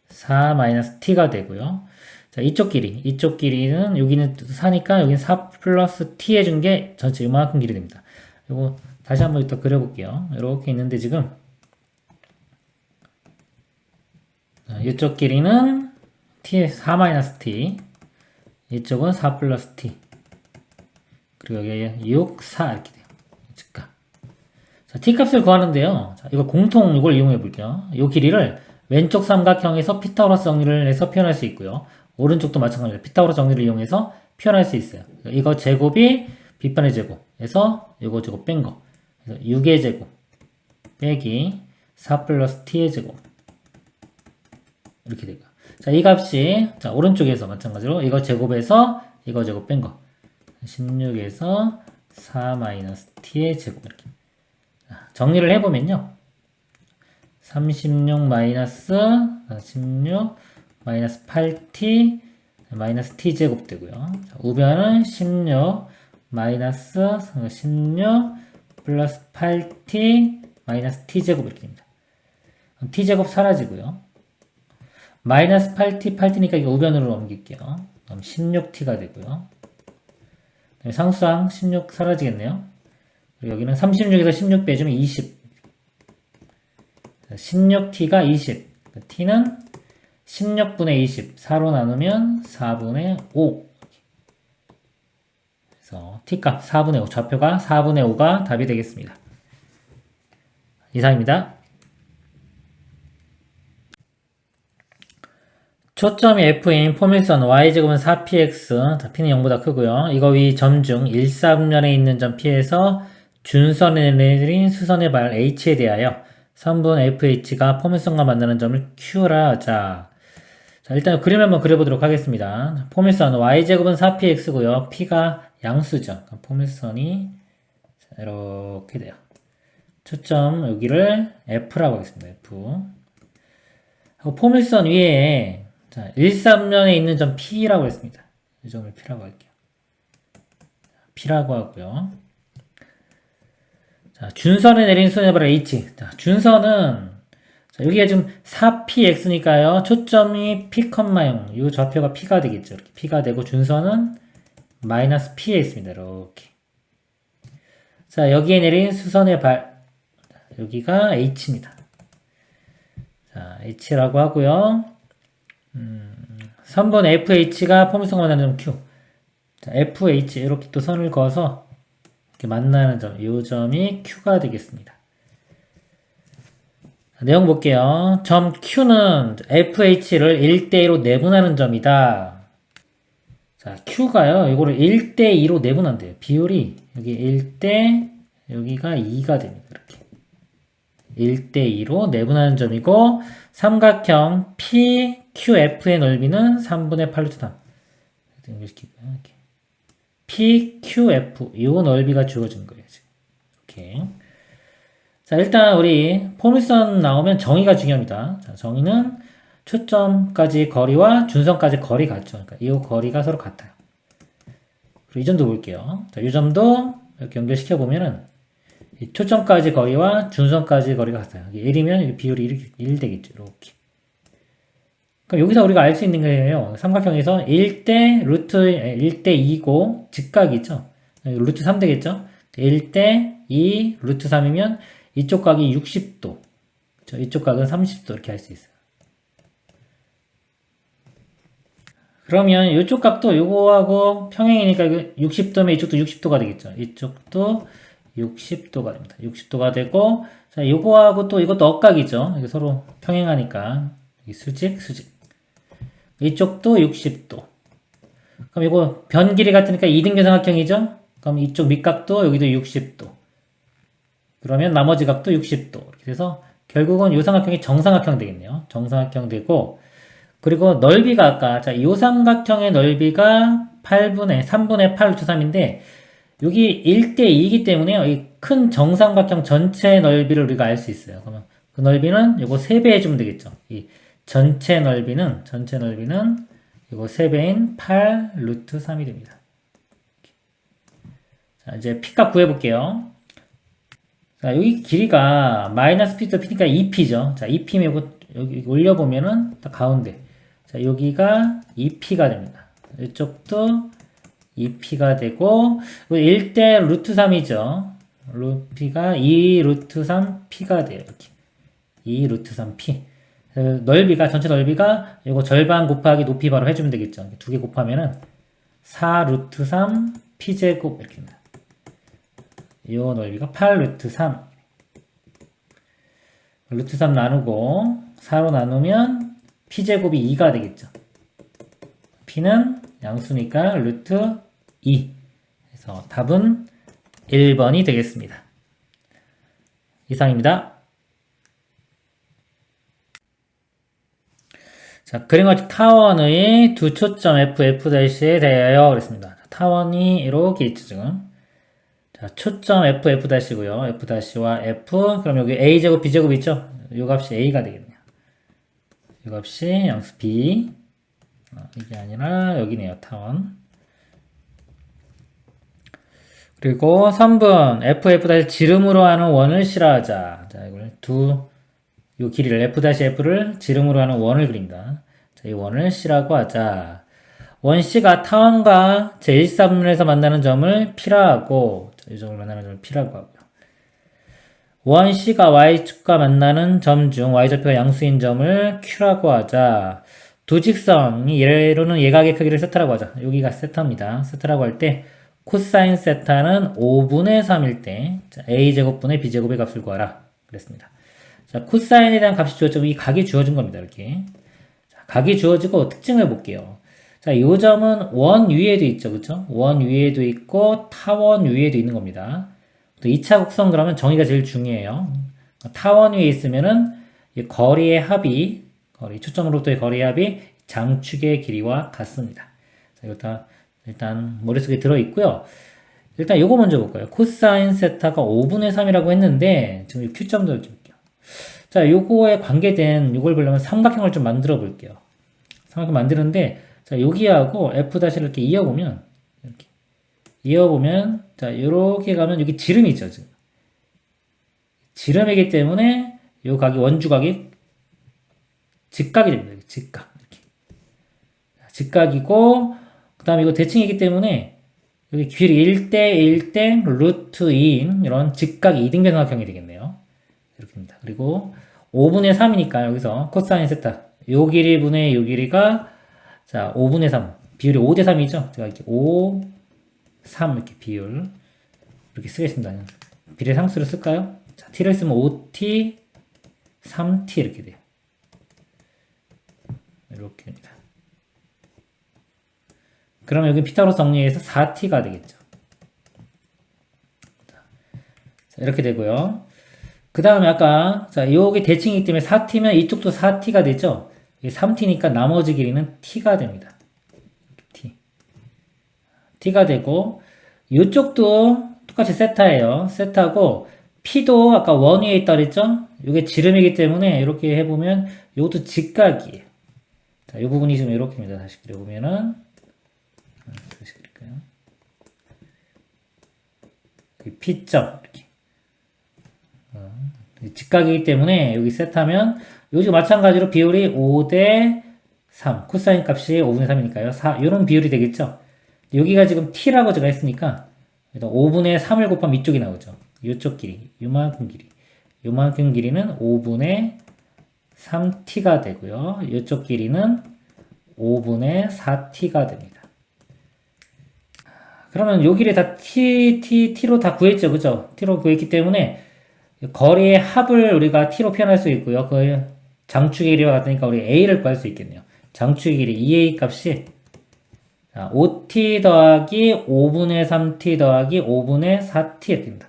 4 마이너스 T가 되고요. 자, 이쪽 길이는 여기는 4니까 여기는 4 플러스 T 해준 게 전체 이만큼 길이 됩니다. 이거 다시 한번 더 그려볼게요. 이렇게 있는데 지금 이쪽 길이는 T 4 마이너스 T, 이쪽은 4 플러스 T, 그리고 여기 6, 4 이렇게 돼요. 즉각. 자, T 값을 구하는데요. 자, 이거 공통 이걸 이용해 볼게요. 이 길이를 왼쪽 삼각형에서 피타고라스 정리를 해서 표현할 수 있고요. 오른쪽도 마찬가지로 피타고라스 정리를 이용해서 표현할 수 있어요. 이거 제곱이 빗변의 제곱에서 이거 제곱 뺀 거. 그래서 6의 제곱 빼기 4 플러스 t의 제곱 이렇게 되고. 자, 이 값이 자, 오른쪽에서 마찬가지로 이거 제곱에서 이거 제곱 뺀 거. 16에서 4 마이너스 t의 제곱 이렇게. 자, 정리를 해보면요. 36 마이너스 16 마이너스 8t 마이너스 t 제곱 되고요. 자, 우변은 16 마이너스 16 플러스 8t 마이너스 t 제곱 이렇게 됩니다. t 제곱 사라지고요. 마이너스 8t 8t니까 이거 우변으로 넘길게요. 그럼 16t가 되고요. 상수항 16 사라지겠네요. 그리고 여기는 36에서 16 빼주면 20. 16t가 20. t는 16분의 20. 4로 나누면 4분의 5. 그래서 t값 4분의 5. 좌표가 4분의 5가 답이 되겠습니다. 이상입니다. 초점이 F인 포밀선 Y제곱은 4px. 자, P는 0보다 크고요. 이거 위 점중 1, 3년에 있는 점 P에서 준선에 내린 수선의 발 H에 대하여 선분 FH가 포밀선과 만나는 점을 Q라 하자. 자, 일단 그림을 한번 그려보도록 하겠습니다. 포밀선 Y제곱은 4px고요. P가 양수죠. 포밀선이 이렇게 돼요. 초점 여기를 F라고 하겠습니다. F. 하고 포밀선 위에 자, 1, 3년에 있는 점 P라고 했습니다. 이 점을 P라고 할게요. P라고 하고요. 자, 준선에 내린 수선의 발 H. 자, 준선은 자, 여기가 지금 4px니까요. 초점이 P, 0. 이 좌표가 P가 되겠죠. 이렇게 P가 되고 준선은 마이너스 P에 있습니다. 이렇게. 자, 여기에 내린 수선의 발. 여기가 H입니다. 자, H라고 하고요. 선분 FH가 포물선과 만나는 점 Q. 자, FH 이렇게 또 선을 그어서 이렇게 만나는 점, 이 점이 Q가 되겠습니다. 자, 내용 볼게요. 점 Q는 FH를 1대2로 내분하는 점이다. 자, Q가요. 이거를 1대2로 내분한대요. 비율이 여기 1대 여기가 2가 됩니다. 이렇게. 1대2로 내분하는 점이고 삼각형 PQF의 넓이는 3분의 8루트 3. 이렇게. PQF 이 넓이가 주어진 거예요. 지금. 이렇게. 자, 일단 우리 포물선 나오면 정의가 중요합니다. 자, 정의는 초점까지 거리와 준선까지 거리 같죠. 그러니까 이 거리가 서로 같아요. 그리고 이 점도 볼게요. 자, 이 점도 이렇게 연결시켜 보면은 초점까지 거리와 준선까지 거리가 같아요. 1이면 비율이 1 되겠죠. 이렇게. 그럼 여기서 우리가 알 수 있는 거예요. 삼각형에서 1대 루트 1대 2고 직각이죠. 루트 3 되겠죠. 1대 2 루트 3이면 이쪽 각이 60도. 그렇죠? 이쪽 각은 30도 이렇게 할 수 있어요. 그러면 이쪽 각도 요거하고 평행이니까 60도면 이쪽도 60도가 되겠죠. 이쪽도 60도가 됩니다. 60도가 되고, 자, 요거하고 또 이것도 억각이죠. 이게 서로 평행하니까. 수직. 이쪽도 60도. 그럼 이거 변 길이 같으니까 이등변 삼각형이죠? 그럼 이쪽 밑각도 여기도 60도. 그러면 나머지 각도 60도. 이렇게 돼서 결국은 요 삼각형이 정삼각형 되겠네요. 정삼각형 되고, 그리고 넓이가 아까, 자, 요 삼각형의 넓이가 3분의 8 루트 3인데, 여기 1대2이기 때문에 이 큰 정삼각형 전체 넓이를 우리가 알 수 있어요. 그러면 그 넓이는 요거 3배 해주면 되겠죠. 이 전체 넓이는 요거 3배인 8 루트 3이 됩니다. 자, 이제 P값 구해볼게요. 자, 여기 길이가 마이너스 P부터 P니까 2P죠. 자, 2P면 요거 여기 올려보면은 딱 가운데. 자, 여기가 2P가 됩니다. 이쪽도 2P가 되고, 1대 루트 3이죠. P가 2 루트 3P가 돼요. 이렇게. 2 루트 3P. 넓이가, 전체 넓이가 요거 절반 곱하기 높이 바로 해주면 되겠죠. 두 개 곱하면은 4 루트 3 P제곱 이렇게 됩니다. 요 넓이가 8 루트 3. 루트 3 나누고 4로 나누면 P제곱이 2가 되겠죠. P는 양수니까 루트 2. 그래서 답은 1번이 되겠습니다. 이상입니다. 자, 그림과 타원의 두 초점 F,F'에 대하여 그랬습니다. 타원이 이렇게 있죠, 지금. 자, 초점 F,F'고요. F''와 F, 그럼 여기 A제곱, B제곱 있죠? 요 값이 A가 되겠네요. 요 값이 양수 B. 이게 아니라 여기네요, 타원. 그리고 3번 F,F' 지름으로 하는 원을 실화하자. 자, 이걸 요 길이를 F',F를 지름으로 하는 원을 그린다. 자, 이 원을 C라고 하자. 원 C가 타원과 제1사분면에서 만나는 점을 P라 하고, 이 점을 만나는 점을 P라고 하고요. 원 C가 Y축과 만나는 점 중 Y좌표가 양수인 점을 Q라고 하자. 두 직선이 예로는 예각의 크기를 세타라고 하자. 여기가 세타입니다. 세타라고 할 때 코사인 세타는 5분의 3일 때 A제곱분의 B제곱의 값을 구하라. 그랬습니다. 자, 코사인에 대한 값이 주어지고 이 각이 주어진 겁니다. 이렇게. 자, 각이 주어지고 특징을 볼게요. 자, 요 점은 원 위에도 있죠. 그쵸? 원 위에도 있고 타원 위에도 있는 겁니다. 또 2차 곡선 그러면 정의가 제일 중요해요. 타원 위에 있으면은 이 거리의 합이 초점으로부터의 거리의 합이 장축의 길이와 같습니다. 자, 이거 일단 머릿속에 들어있고요. 일단 요거 먼저 볼까요? 코사인 세타가 5분의 3이라고 했는데 지금 Q점도 이렇게 볼게요. 자, 요거에 관계된 요걸 보려면 삼각형을 좀 만들어 볼게요. 삼각형 만드는데 자, 여기하고 F'를 이렇게 이어보면 자, 요렇게 가면 여기 지름이 있죠, 지금. 지름이기 때문에 요 각이 원주각이 직각이 됩니다. 직각. 이렇게. 직각이고, 그 다음에 이거 대칭이기 때문에 여기 길이 1대 1대 루트 2인 이런 직각 이등변 삼각형이 되겠네요. 이렇게 됩니다. 그리고 5분의 3이니까 여기서 코사인 세타. 요 길이 분의 요 길이가 자, 5분의 3. 비율이 5대 3이죠? 제가 이렇게 5, 3 이렇게 비율 이렇게 쓰겠습니다. 비례 상수를 쓸까요? 자, t를 쓰면 5t, 3t 이렇게 돼요. 이렇게 됩니다. 그러면 여기 피타고라스 정리해서 4t가 되겠죠. 자, 이렇게 되고요. 그 다음에 아까 자, 여기 대칭이기 때문에 4t면 이쪽도 4t가 되죠. 이게 3t니까 나머지 길이는 t가 됩니다. t가 되고 이쪽도 똑같이 세타예요. 세타고 p도 아까 원 위에 있다 그랬죠? 이게 지름이기 때문에 이렇게 해보면 이것도 직각이에요. 자, 이 부분이 지금 이렇게입니다. 다시 그려보면은 다시 그릴까요? P점 이렇게 직각이기 때문에 여기 세타면 여기 마찬가지로 비율이 5대 3 코사인 값이 5분의 3이니까요. 4 이런 비율이 되겠죠. 여기가 지금 t라고 제가 했으니까 5분의 3을 곱하면 이쪽이 나오죠. 이쪽 길이 요만큼 길이는 5분의 3t가 되고요. 이쪽 길이는 5분의 4t가 됩니다. 그러면 요 길이 다 t로 다 구했죠. 그죠? t로 구했기 때문에 거리의 합을 우리가 t로 표현할 수 있고요. 그 장축의 길이와 같으니까 우리 a를 구할 수 있겠네요. 장축의 길이 2a 값이 5t 더하기 5분의 3t 더하기 5분의 4t 이렇게 됩니다.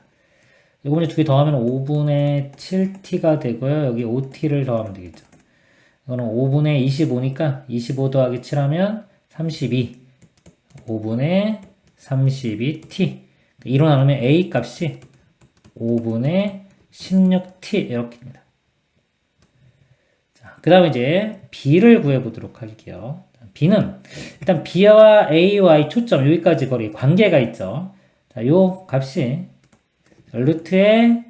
이거 문제 두 개 더하면 5분의 7t가 되고요. 여기 5t를 더하면 되겠죠. 이거는 5분의 25니까 25 더하기 7하면 32. 5분의 32t. 2로 나누면 a 값이 5분의 16t 이렇게입니다. 자, 그 다음에 이제 b를 구해보도록 할게요. b는 일단 b와 a와 이 초점 여기까지 거리 관계가 있죠. 자, 요 값이 루트의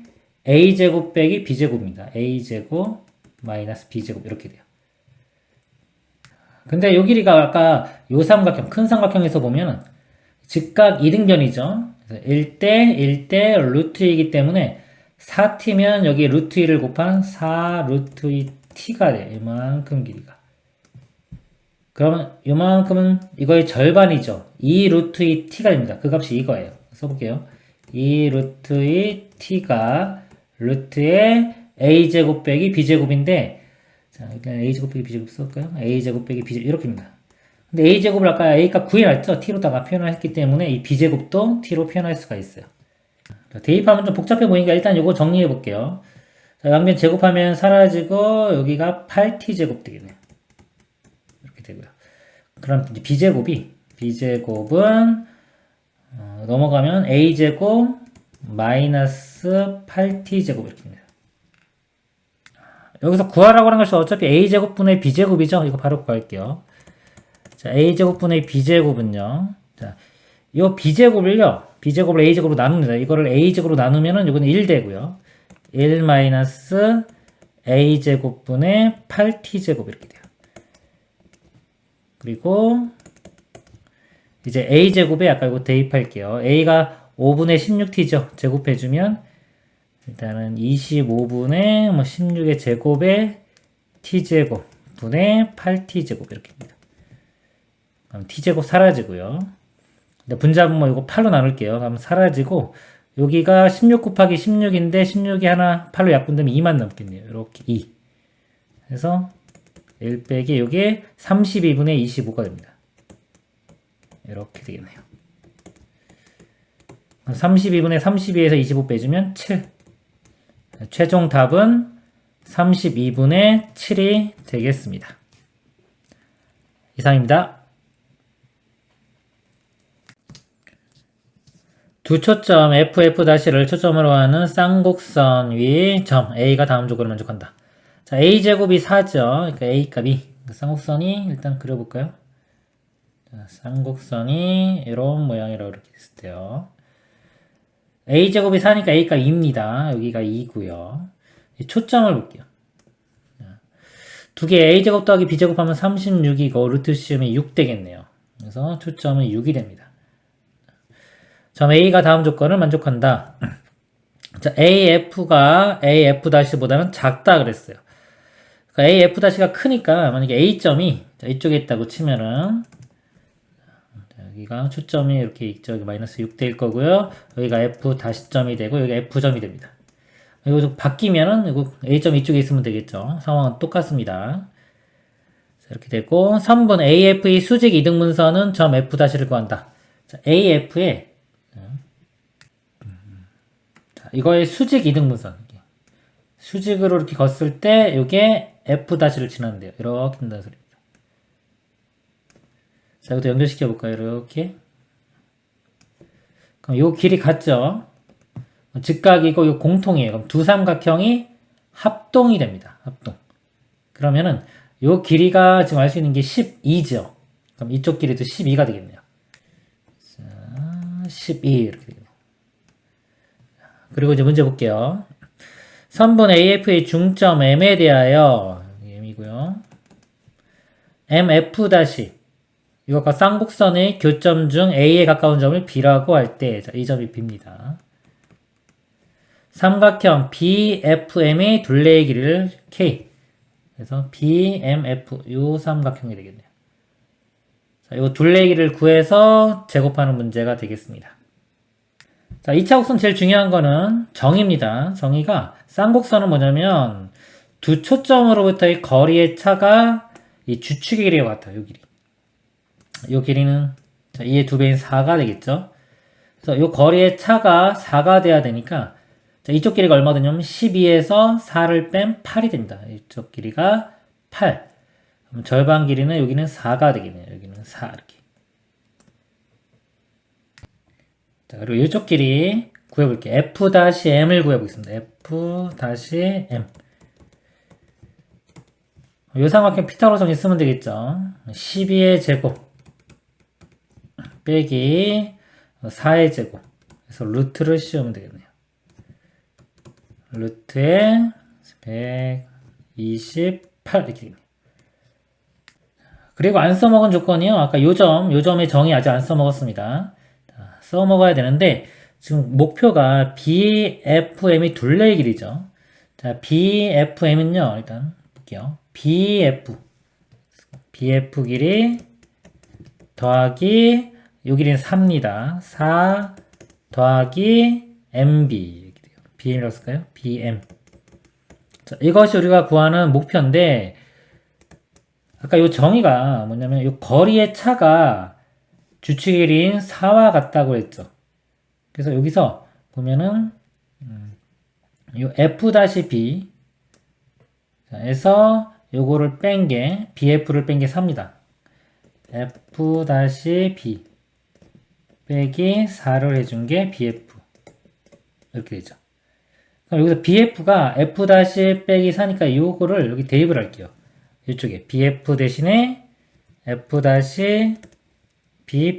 a제곱 빼기 b제곱입니다. a제곱 마이너스 b제곱 이렇게 돼요. 근데 요 길이가 아까 요 삼각형, 큰 삼각형에서 보면 즉각 이등변이죠. 1대 1대 루트 2이기 때문에 4t면 여기 루트 2를 곱한 4 루트 2t가 돼요. 이만큼 길이가. 그러면 이만큼은 이거의 절반이죠. 2 루트 2t가 됩니다. 그 값이 이거예요. 써볼게요. 2 루트 2t가 루트의 a제곱 빼기 b제곱인데 자, 일단 a제곱 빼기 b제곱 쓸까요? a제곱 빼기 b제곱 이렇게입니다. 근데 a제곱을 아까 a값 구해놨죠? t로다가 표현을 했기 때문에 이 b제곱도 t로 표현할 수가 있어요. 자, 대입하면 좀 복잡해 보이니까 일단 이거 정리해 볼게요. 자, 양변 제곱하면 사라지고 여기가 8t제곱 되겠네요. 이렇게 되고요. 그럼 이제 b제곱은 넘어가면 a제곱 마이너스 8t제곱 이렇게 됩니다. 여기서 구하라고 하는 것이 어차피 a제곱분의 b제곱이죠. 이거 바로 구할게요. 자, a제곱분의 b제곱은요. 자, 요 b제곱을 a제곱으로 나눕니다. 이거를 a제곱으로 나누면은 이거는 1 되고요. 1 마이너스 a제곱분의 8t제곱 이렇게 돼요. 그리고 이제 a제곱에 아까 이거 대입할게요. a가 5분의 16t죠. 제곱해주면 일단은 25분의 16의 제곱에 t제곱 분의 8t제곱 이렇게입니다. 그럼 t제곱 사라지고요. 분자분 이거 8로 나눌게요. 그럼 사라지고 여기가 16 곱하기 16인데 16이 하나 8로 약분되면 2만 남겠네요. 이렇게 2. 그래서 1 빼기 요게 32분의 25가 됩니다. 이렇게 되겠네요. 32분의 32에서 25 빼주면 7. 최종 답은 32분의 7이 되겠습니다. 이상입니다. 두 초점 FF'를 초점으로 하는 쌍곡선 위 점 A가 다음 조건을 만족한다. 자, A제곱이 4죠. 그러니까 A값이 쌍곡선이 일단 그려볼까요? 자, 쌍곡선이 이런 모양이라고 이렇게 됐을 때요. a제곱이 4니까 a가 2입니다. 여기가 2고요. 초점을 볼게요. 두 개 a제곱 더하기 b제곱 하면 36이고 루트 시험이 6 되겠네요. 그래서 초점은 6이 됩니다. 점 a가 다음 조건을 만족한다. 자, af가 af-보다는 작다 그랬어요. 그러니까 af-가 크니까 만약에 a점이 이쪽에 있다고 치면은 여기가 초점이 이렇게 있죠. 여기 마이너스 6 될 거고요. 여기가 f-점이 되고 여기가 f점이 됩니다. 이거 바뀌면은 이거 a점 이쪽에 있으면 되겠죠. 상황은 똑같습니다. 자, 이렇게 되고 3번 af의 수직 이등분선은 점 f-를 구한다. 자, af의 자, 이거의 수직 이등분선 수직으로 이렇게 걷을 때 이게 f-를 지나는데요. 이렇게 된다는 소리입니다. 자, 이것도 연결시켜 볼까요? 이렇게. 그럼 요 길이 같죠? 직각이고 요 공통이에요. 그럼 두 삼각형이 합동이 됩니다. 합동. 그러면은 요 길이가 지금 알 수 있는 게 12죠. 그럼 이쪽 길이도 12가 되겠네요. 자, 12 이렇게 되겠네요. 그리고 이제 문제 볼게요. 3번 AF의 중점 M에 대하여 M이고요. MF- 이것과 쌍곡선의 교점 중 A에 가까운 점을 B라고 할 때, 자, 이 점이 B입니다. 삼각형 BFM의 둘레의 길이를 K. 그래서 BMF, 요 삼각형이 되겠네요. 자, 요 둘레의 길이를 구해서 제곱하는 문제가 되겠습니다. 자, 2차 곡선 제일 중요한 거는 정의입니다. 정의가 쌍곡선은 뭐냐면 두 초점으로부터의 거리의 차가 이 주축의 길이와 같아요. 요 길이. 요 길이는 자, 2의 2배인 4가 되겠죠. 그래서 요 거리의 차가 4가 돼야 되니까 자, 이쪽 길이가 얼마거든요? 12에서 4를 뺀 8이 됩니다. 이쪽 길이가 8. 그럼 절반 길이는 여기는 4가 되겠네요. 여기는 4 이렇게. 자, 그리고 이쪽 길이 구해볼게요. F-M을 구해보겠습니다. F-M. 요 삼각형 피타고라성리 쓰면 되겠죠. 12의 제곱 빼기 4의 제곱. 그래서 루트를 씌우면 되겠네요. 루트에 128 이렇게 됩니다. 그리고 안 써먹은 조건이요. 아까 요 점의 정의 아직 안 써먹었습니다. 써먹어야 되는데 지금 목표가 BFM이 둘레의 길이죠. 자, BFM은요. 일단 볼게요. BF 길이 더하기 요 길이는 4입니다. 4 더하기 MB 이렇게 돼요. BM이라고 쓸까요? BM. 자, 이것이 우리가 구하는 목표인데 아까 요 정의가 뭐냐면 요 거리의 차가 주축의 길이인 4와 같다고 했죠. 그래서 여기서 보면은 요 F-B 에서 요거를 뺀 게 BF를 뺀 게 4입니다. F-B 빼기 4를 해준 게 BF 이렇게 되죠. 그럼 여기서 BF가 F- 빼기 4니까 요거를 여기 대입을 할게요. 이쪽에 BF 대신에 F-B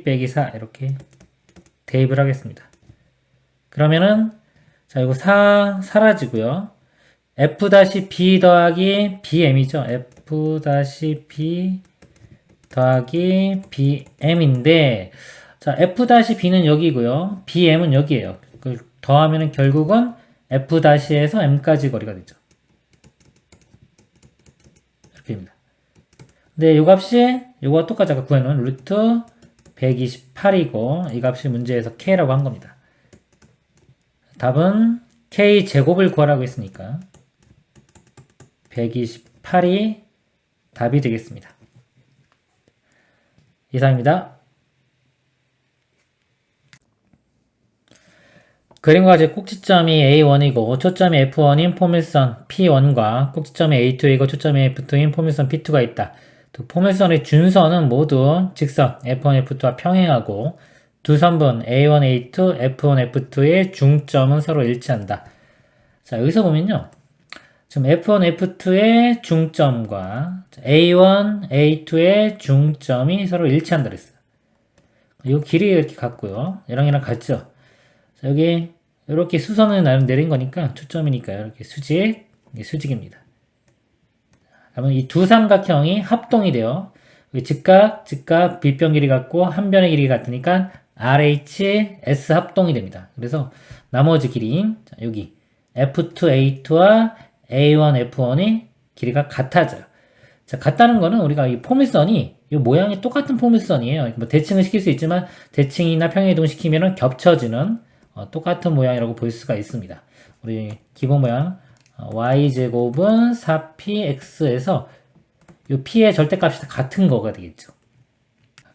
빼기 4 이렇게 대입을 하겠습니다. 그러면은 자 이거 4 사라지고요. F-B 더하기 BM이죠. F-B 더하기 BM인데 자 F-B는 여기고요. BM은 여기에요. 그걸 더하면은 결국은 F-에서 M까지 거리가 되죠. 이렇게 됩니다. 근데 요 값이 요거와 똑같이 아까 구해놓은 루트 128이고 이 값이 문제에서 K라고 한 겁니다. 답은 K 제곱을 구하라고 했으니까 128이 답이 되겠습니다. 이상입니다. 그림과 같이 꼭지점이 A1이고 초점이 F1인 포밀선 P1과 꼭지점이 A2이고 초점이 F2인 포밀선 P2가 있다. 또 포밀선의 준선은 모두 직선 F1, F2와 평행하고 두 선분 A1, A2, F1, F2의 중점은 서로 일치한다. 자, 여기서 보면요. 지금 F1, F2의 중점과 A1, A2의 중점이 서로 일치한다 그랬어요. 이 길이 이렇게 같고요. 얘랑 같죠. 자, 여기 이렇게 수선을 내린 거니까 초점이니까요. 이렇게 수직, 이게 수직입니다. 그러면 이 두 삼각형이 합동이 돼요. 직각, 빗변 길이 같고 한 변의 길이 같으니까 RHS 합동이 됩니다. 그래서 나머지 길이인 여기 F2A2와 A1, F1이 길이가 같아져요. 자, 같다는 거는 우리가 이 포밀선이 이 모양이 똑같은 포밀선이에요. 뭐 대칭을 시킬 수 있지만 대칭이나 평행이동 시키면은 겹쳐지는 똑같은 모양이라고 볼 수가 있습니다. 우리 기본 모양 y제곱은 4px에서 이 p의 절대값이 다 같은 거가 되겠죠.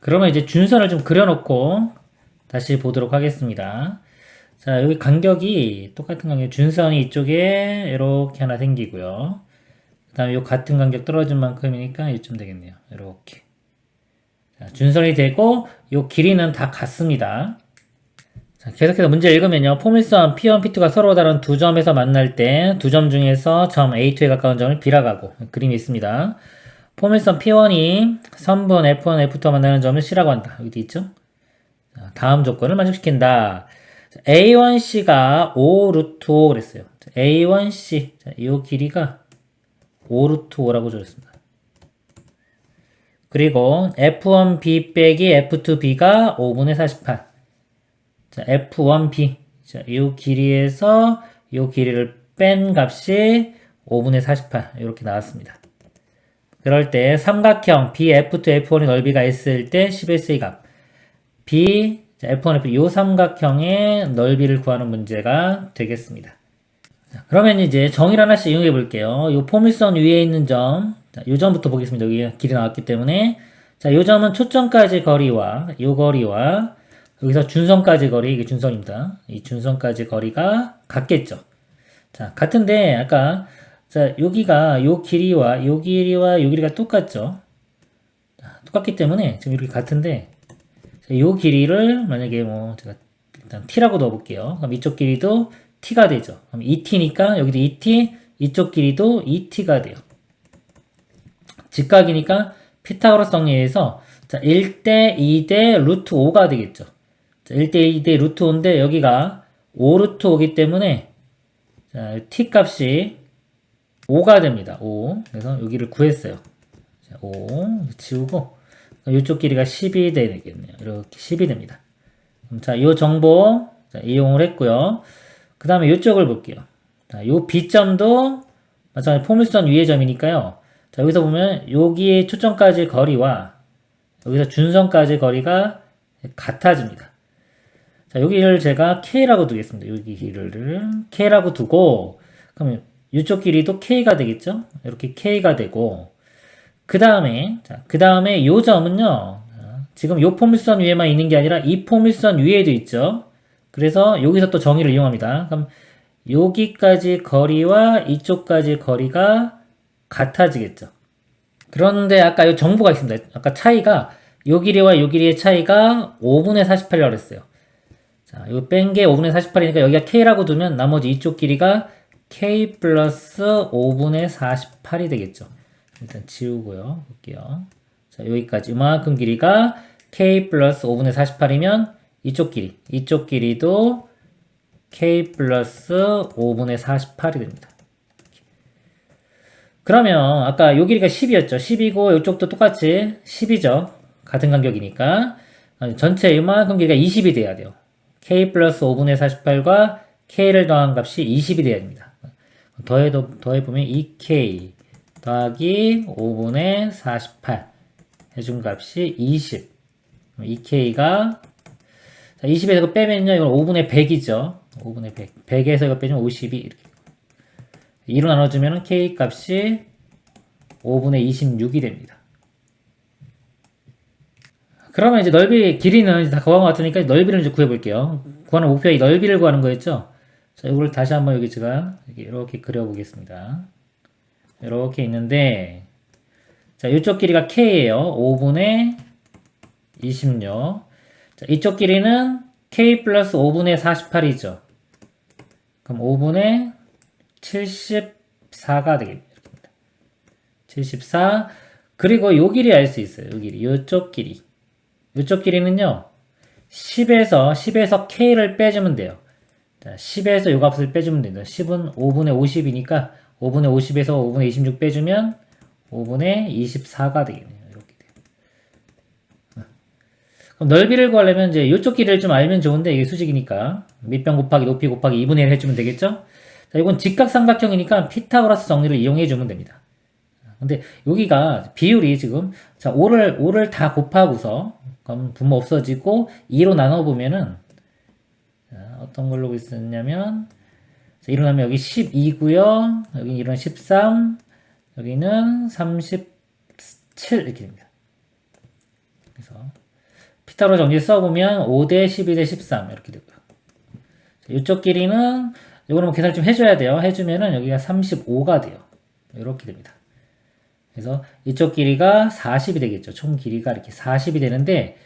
그러면 이제 준선을 좀 그려놓고 다시 보도록 하겠습니다. 자, 여기 간격이 똑같은 간격, 준선이 이쪽에 이렇게 하나 생기고요. 그 다음에 이 같은 간격 떨어진 만큼이니까 이쯤 되겠네요. 이렇게. 자, 준선이 되고 이 길이는 다 같습니다. 자, 계속해서 문제 읽으면요. 포밀선 P1, P2가 서로 다른 두 점에서 만날 때 두 점 중에서 점 A2에 가까운 점을 B라 가고 그림이 있습니다. 포밀선 P1이 선분 F1, F2와 만나는 점을 C라고 한다. 여기 있죠? 자, 다음 조건을 만족시킨다. A1C가 5 루트 5 그랬어요. A1C, 이 길이가 5 루트 5라고 줘줬습니다. 그리고 F1B 빼기 F2B가 5분의 48. 자, F1B. 자, 이 길이에서 이 길이를 뺀 값이 5분의 48. 이렇게 나왔습니다. 그럴 때 삼각형 BF2, F1의 넓이가 S일 때 10S의 값. B, F1, F2 이 삼각형의 넓이를 구하는 문제가 되겠습니다. 자, 그러면 이제 정의를 하나씩 이용해 볼게요. 이 포밀선 위에 있는 점, 자, 이 점부터 보겠습니다. 여기 길이 나왔기 때문에. 자, 이 점은 초점까지 거리와 이 거리와 여기서 준선까지 거리, 이게 준선입니다. 이 준선까지 거리가 같겠죠. 자, 같은데, 아까, 자, 여기가, 요 길이와, 요 길이와 요 길이가 똑같죠? 자, 똑같기 때문에, 지금 이렇게 같은데, 자, 요 길이를, 만약에 뭐, 제가 일단 t라고 넣어볼게요. 그럼 이쪽 길이도 t가 되죠. 그럼 2t니까, 여기도 2t, 이쪽 길이도 2t가 돼요. 직각이니까, 피타고라스 정리해서, 자, 1대 2대 루트 5가 되겠죠. 자, 1대 2대 루트 5인데, 여기가 5 루트 5기 때문에, 자, t 값이 5가 됩니다. 5. 그래서 여기를 구했어요. 자, 5 지우고 이쪽 길이가 10이 되겠네요. 이렇게 10이 됩니다. 자, 이 정보 자, 이용을 했고요. 그 다음에 이쪽을 볼게요. 자, 요 B점도 마찬가지 포물선 위의 점이니까요. 자, 여기서 보면 여기에 초점까지 거리와 여기서 준선까지 거리가 같아집니다. 자, 여기를 제가 K라고 두겠습니다. 여기 길이를 K라고 두고 그러면 이쪽 길이도 K가 되겠죠? 이렇게 K가 되고 그 다음에 요 점은요. 지금 요 포물선 위에만 있는 게 아니라 이 포물선 위에도 있죠. 그래서 여기서 또 정의를 이용합니다. 그럼 여기까지 거리와 이쪽까지 거리가 같아지겠죠. 그런데 아까 요 정보가 있습니다. 아까 차이가 요 길이와 요 길이의 차이가 5분의 48이라고 했어요. 자, 이거 뺀 게 5분의 48이니까 여기가 K라고 두면 나머지 이쪽 길이가 K 플러스 5분의 48이 되겠죠. 일단 지우고요. 볼게요. 자, 여기까지. 이만큼 길이가 K 플러스 5분의 48이면 이쪽 길이도 K 플러스 5분의 48이 됩니다. 그러면 아까 요 길이가 10이었죠. 10이고 이쪽도 똑같이 10이죠. 같은 간격이니까. 전체 이만큼 길이가 20이 돼야 돼요. K 플러스 5분의 48과 K를 더한 값이 20이 돼야 됩니다. 더해보면 2K 더하기 5분의 48 해준 값이 20. 2K가 20에서 이거 빼면요. 이건 5분의 100이죠. 5분의 100. 100에서 이거 빼면 52 이렇게. 2로 나눠주면 K 값이 5분의 26이 됩니다. 그러면 이제 길이는 이제 다 구한 것 같으니까 넓이를 이제 구해볼게요. 구하는 목표가 이 넓이를 구하는 거였죠? 자, 이걸 다시 한번 여기 제가 이렇게 그려보겠습니다. 이렇게 있는데, 자, 이쪽 길이가 K예요. 5분의 26. 자, 이쪽 길이는 K 플러스 5분의 48이죠. 그럼 5분의 74가 되겠습니다. 74. 그리고 요 길이 알 수 있어요. 요 길이. 요쪽 길이. 요쪽 길이는요. 10에서 K를 빼주면 돼요. 자, 10에서 요 값을 빼주면 됩니다. 10은 5분의 50이니까 5분의 50에서 5분의 26 빼주면 5분의 24가 되겠네요. 이렇게 돼요. 그럼 넓이를 구하려면 이제 이쪽 길이를 좀 알면 좋은데 이게 수직이니까 밑변 곱하기 높이 곱하기 2분의 1 해주면 되겠죠? 자, 이건 직각삼각형이니까 피타고라스 정리를 이용해 주면 됩니다. 근데 여기가 비율이 지금 자 5를 다 곱하고서 그럼 분모 없어지고 2로 나눠보면은 자, 어떤 걸로 있었냐면 자, 2로 나면 여기 12고요. 여기 이런 13 여기는 37 이렇게 됩니다. 그래서 피타고라 정리 써보면 5대 12대 13 이렇게 되고요. 자, 이쪽 길이는 이거는 뭐 계산 좀 해줘야 돼요. 해주면은 여기가 35가 돼요. 이렇게 됩니다. 그래서 이쪽 길이가 40이 되겠죠. 총 길이가 이렇게 40이 되는데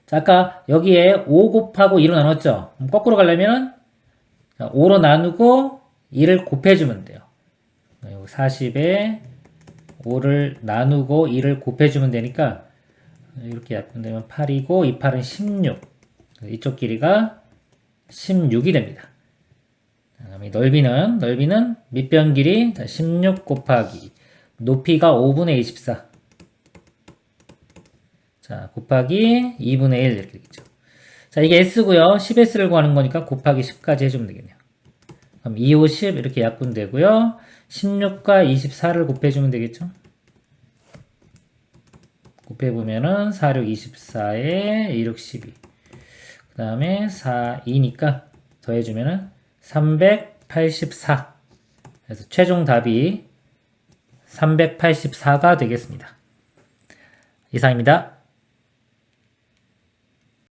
자, 아까 여기에 5 곱하고 2로 나눴죠. 그럼 거꾸로 가려면 5로 나누고 2를 곱해주면 돼요. 40에 5를 나누고 2를 곱해주면 되니까 이렇게 약분되면 8이고 이 8은 16. 이쪽 길이가 16이 됩니다. 그다음에 넓이는 밑변 길이 16 곱하기 높이가 5분의 24. 자, 곱하기 2분의 1 이렇게 되겠죠. 자, 이게 S고요. 10S를 구하는 거니까 곱하기 10까지 해주면 되겠네요. 그럼 2, 5, 10 이렇게 약분되고요. 16과 24를 곱해주면 되겠죠. 곱해보면은 4, 6, 24에 2, 6, 12. 그 다음에 4, 2니까 더해주면은 384. 그래서 최종 답이 384가 되겠습니다. 이상입니다.